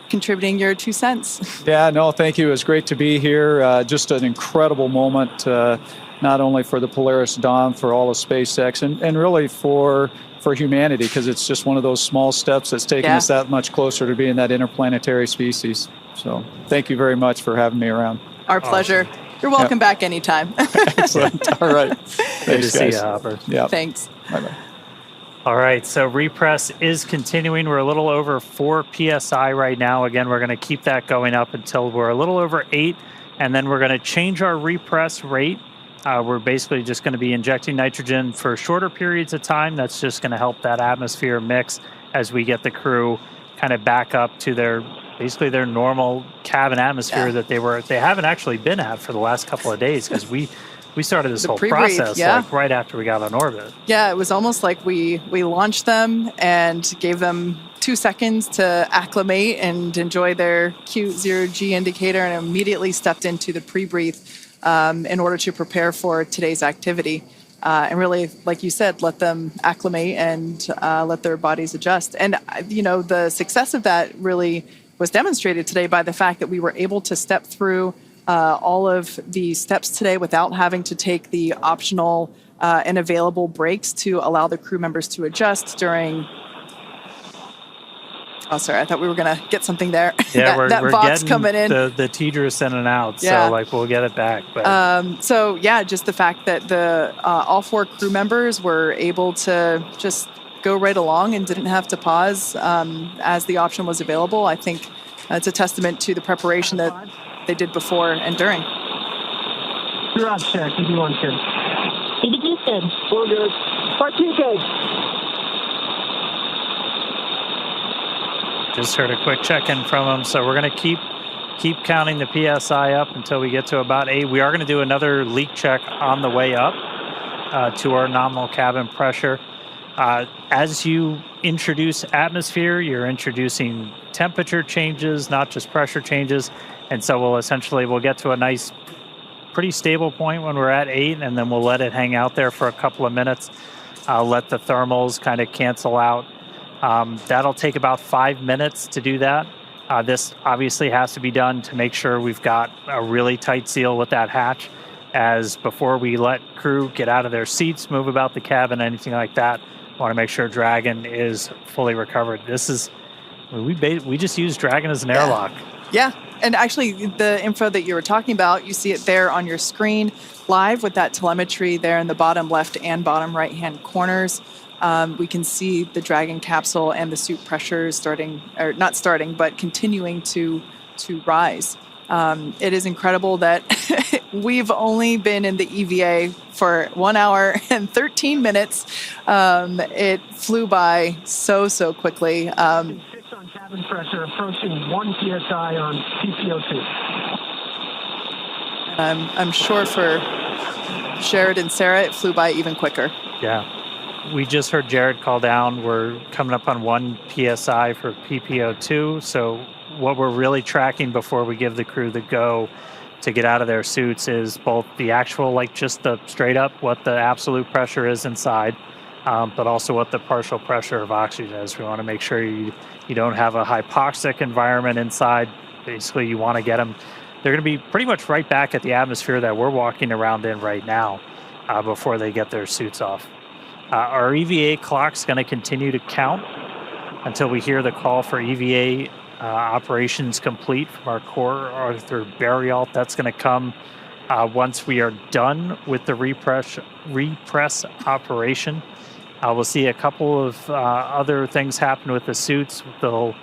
contributing your 2 cents. Yeah, no, thank you. It was great to be here. Just an incredible moment, not only for the Polaris Dawn, for all of SpaceX, and really for humanity, because it's just one of those small steps that's taken us that much closer to being that interplanetary species. So thank you very much for having me around. Our pleasure. You're welcome back anytime. Excellent. All right. Good to see you, Hopper. Yeah. Thanks. Bye-bye. All right, so repress is continuing. We're a little over 4 PSI right now. Again, we're going to keep that going up until we're a little over 8, and then we're going to change our repress rate. We're basically just going to be injecting nitrogen for shorter periods of time. That's just going to help that atmosphere mix as we get the crew kind of back up to their normal cabin atmosphere that they haven't actually been at for the last couple of days, because we started this whole process like right after we got on orbit. Yeah, it was almost like we launched them and gave them 2 seconds to acclimate and enjoy their cute 0G indicator, and immediately stepped into the pre-breathe in order to prepare for today's activity. And really, like you said, let them acclimate and let their bodies adjust. And, the success of that really was demonstrated today by the fact that we were able to step through all of the steps today without having to take the optional and available breaks to allow the crew members to adjust during... Oh, sorry, I thought we were going to get something there. Yeah, that we're box getting coming in. The Tedra's in and out, so we'll get it back. But. So just the fact that the all 4 crew members were able to just go right along and didn't have to pause as the option was available, I think it's a testament to the preparation that they did before and during. Garage check, EV1 good. EV2 good. 4 good. Part 2 good. Just heard a quick check-in from them, so we're going to keep counting the PSI up until we get to about 8. We are going to do another leak check on the way up to our nominal cabin pressure. As you introduce atmosphere, you're introducing temperature changes, not just pressure changes, and so we'll get to a nice, pretty stable point when we're at 8, and then we'll let it hang out there for a couple of minutes. Let the thermals kind of cancel out. That'll take about 5 minutes to do that. This obviously has to be done to make sure we've got a really tight seal with that hatch, as before we let crew get out of their seats, move about the cabin, anything like that, want to make sure Dragon is fully recovered. We just use Dragon as an airlock. Yeah, and actually the info that you were talking about, you see it there on your screen live with that telemetry there in the bottom left and bottom right hand corners. We can see the Dragon capsule and the suit pressures continuing to rise. It is incredible that we've only been in the EVA for 1 hour and 13 minutes. It flew by so quickly. 6 on cabin pressure, approaching 1 psi on PPO2. I'm sure for Jared and Sarah, it flew by even quicker. Yeah. We just heard Jared call down. We're coming up on 1 psi for PPO2. So what we're really tracking before we give the crew the go to get out of their suits is both the actual, like just the straight up, what the absolute pressure is inside, but also what the partial pressure of oxygen is. We want to make sure you don't have a hypoxic environment inside. Basically, you want to get them. They're going to be pretty much right back at the atmosphere that we're walking around in right now before they get their suits off. Our EVA clock's going to continue to count until we hear the call for EVA operations complete from our core Arthur Burial. That's going to come once we are done with the repress operation. We'll see a couple of other things happen with the suits. They'll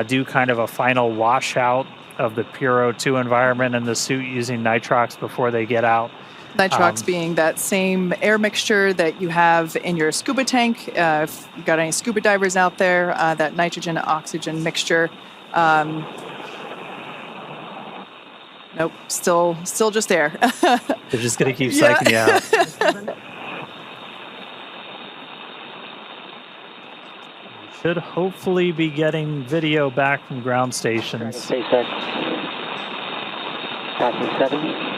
do kind of a final washout of the pure O2 environment in the suit using nitrox before they get out. Nitrox being that same air mixture that you have in your scuba tank. If you've got any scuba divers out there, that nitrogen oxygen mixture. Nope, still just air. They're just going to keep psyching you out. We should hopefully be getting video back from ground stations. SpaceX, passing 7.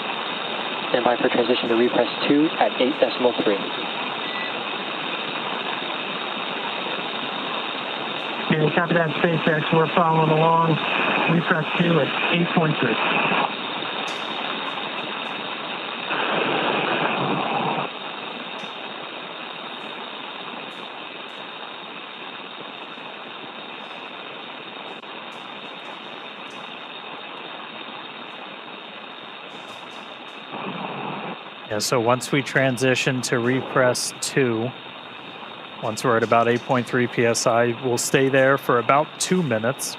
Stand by for transition to repress 2 at 8.3. Okay, copy that, SpaceX. We're following along. Repress 2 at 8.3. Yeah, so once we transition to repress 2, once we're at about 8.3 psi, we'll stay there for about 2 minutes.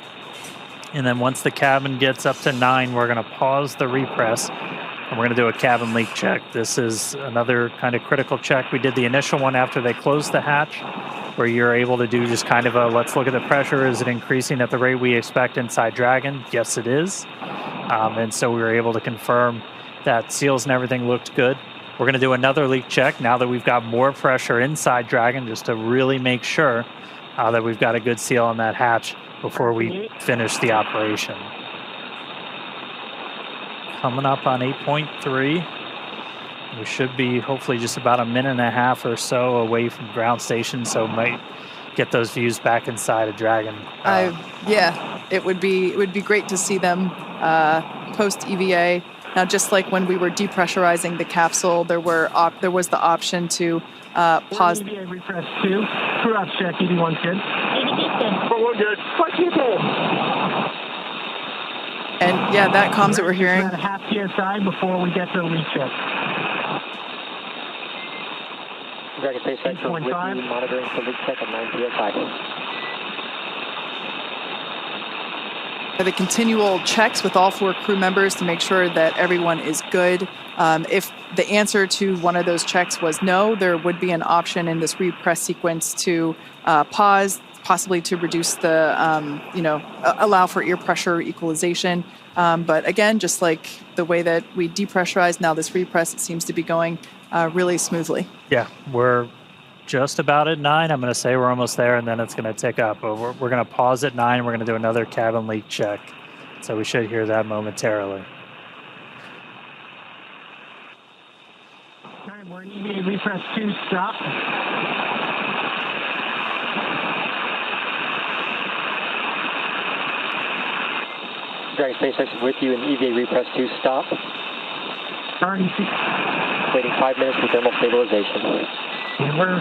And then once the cabin gets up to 9, we're going to pause the repress and we're going to do a cabin leak check. This is another kind of critical check. We did the initial one after they closed the hatch, where you're able to do just kind of a, let's look at the pressure. Is it increasing at the rate we expect inside Dragon? Yes, it is. And so we were able to confirm that seals and everything looked good. We're going to do another leak check now that we've got more pressure inside Dragon, just to really make sure that we've got a good seal on that hatch before we finish the operation. Coming up on 8.3. We should be hopefully just about a minute and a half or so away from ground station, so might get those views back inside of Dragon. Yeah, it would be great to see them post EVA. Now, just like when we were depressurizing the capsule, there was the option to pause. EVA repress 2. Crew ops check, 81 good. 82 We're good. 42 good. And yeah, that comms that we're hearing. At a half psi before we get to the leak check. Dragon SpaceX with you, monitoring for leak check at 9 psi. The continual checks with all 4 crew members to make sure that everyone is good. If the answer to one of those checks was no, there would be an option in this repress sequence to pause, possibly to reduce the, allow for ear pressure equalization. But again, just like the way that we depressurize, now this repress, it seems to be going really smoothly. Yeah, we're just about at 9. I'm going to say we're almost there, and then it's going to tick up. But we're going to pause at 9. We're going to do another cabin leak check. So we should hear that momentarily. All right, we're in EVA repress 2, stop. Dragon SpaceX is with you in EVA repress 2, stop. Waiting 5 minutes for thermal stabilization. And we're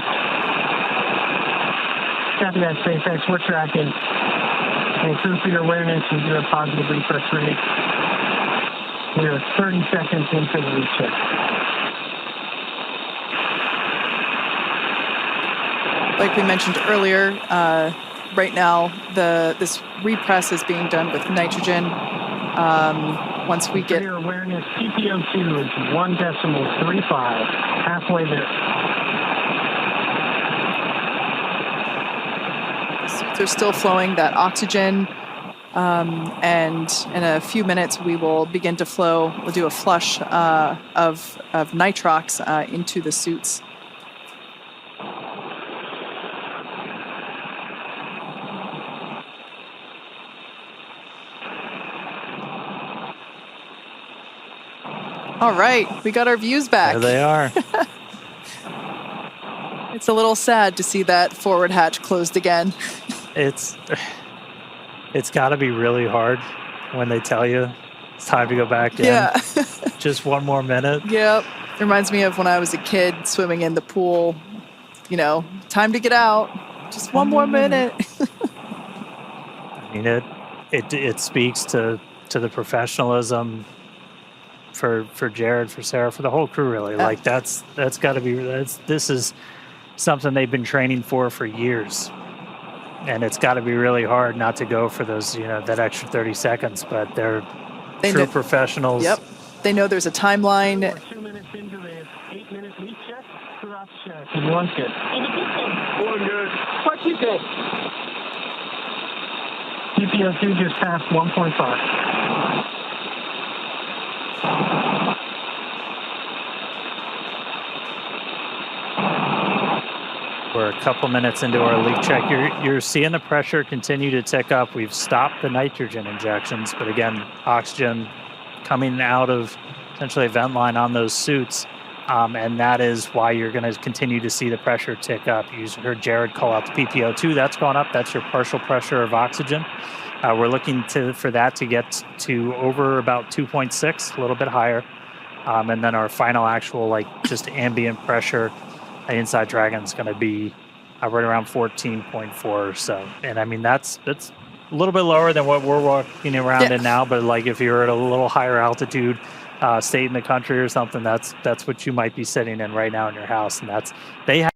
copy that, SpaceX. We're tracking. And crew for your awareness, we do a positive repress rate. We are 30 seconds into the leak check. Like we mentioned earlier, right now this repress is being done with nitrogen. once we get... For your awareness, PPO2 is 1.35, halfway there. The suits are still flowing that oxygen, and in a few minutes we will begin to flow. We'll do a flush of nitrox into the suits. All right, we got our views back. There they are. It's a little sad to see that forward hatch closed again. It's got to be really hard when they tell you it's time to go back in. Yeah. Just one more minute. Yep. It reminds me of when I was a kid swimming in the pool. You know, time to get out. Just one more minute. I mean, it speaks to the professionalism for Jared, for Sarah, for the whole crew, really. Like that's got to be, this is something they've been training for years, and it's got to be really hard not to go for those, that extra 30 seconds. But they're true professionals. Yep, they know there's a timeline. We're 2 minutes into the 8-minute leak check. Throughout the check. And one's good. One good. What you say? PPO2 just passed 1.5. We're a couple minutes into our leak check. You're seeing the pressure continue to tick up. We've stopped the nitrogen injections, but again, oxygen coming out of essentially a vent line on those suits, and that is why you're going to continue to see the pressure tick up. You heard Jared call out the PPO2. That's gone up. That's your partial pressure of oxygen. We're looking for that to get to over about 2.6, a little bit higher, and then our final actual just ambient pressure inside Dragon's going to be right around 14.4 or so. And I mean, that's a little bit lower than what we're walking around in now, but if you're at a little higher altitude state in the country or something, that's what you might be sitting in right now in your house. And they have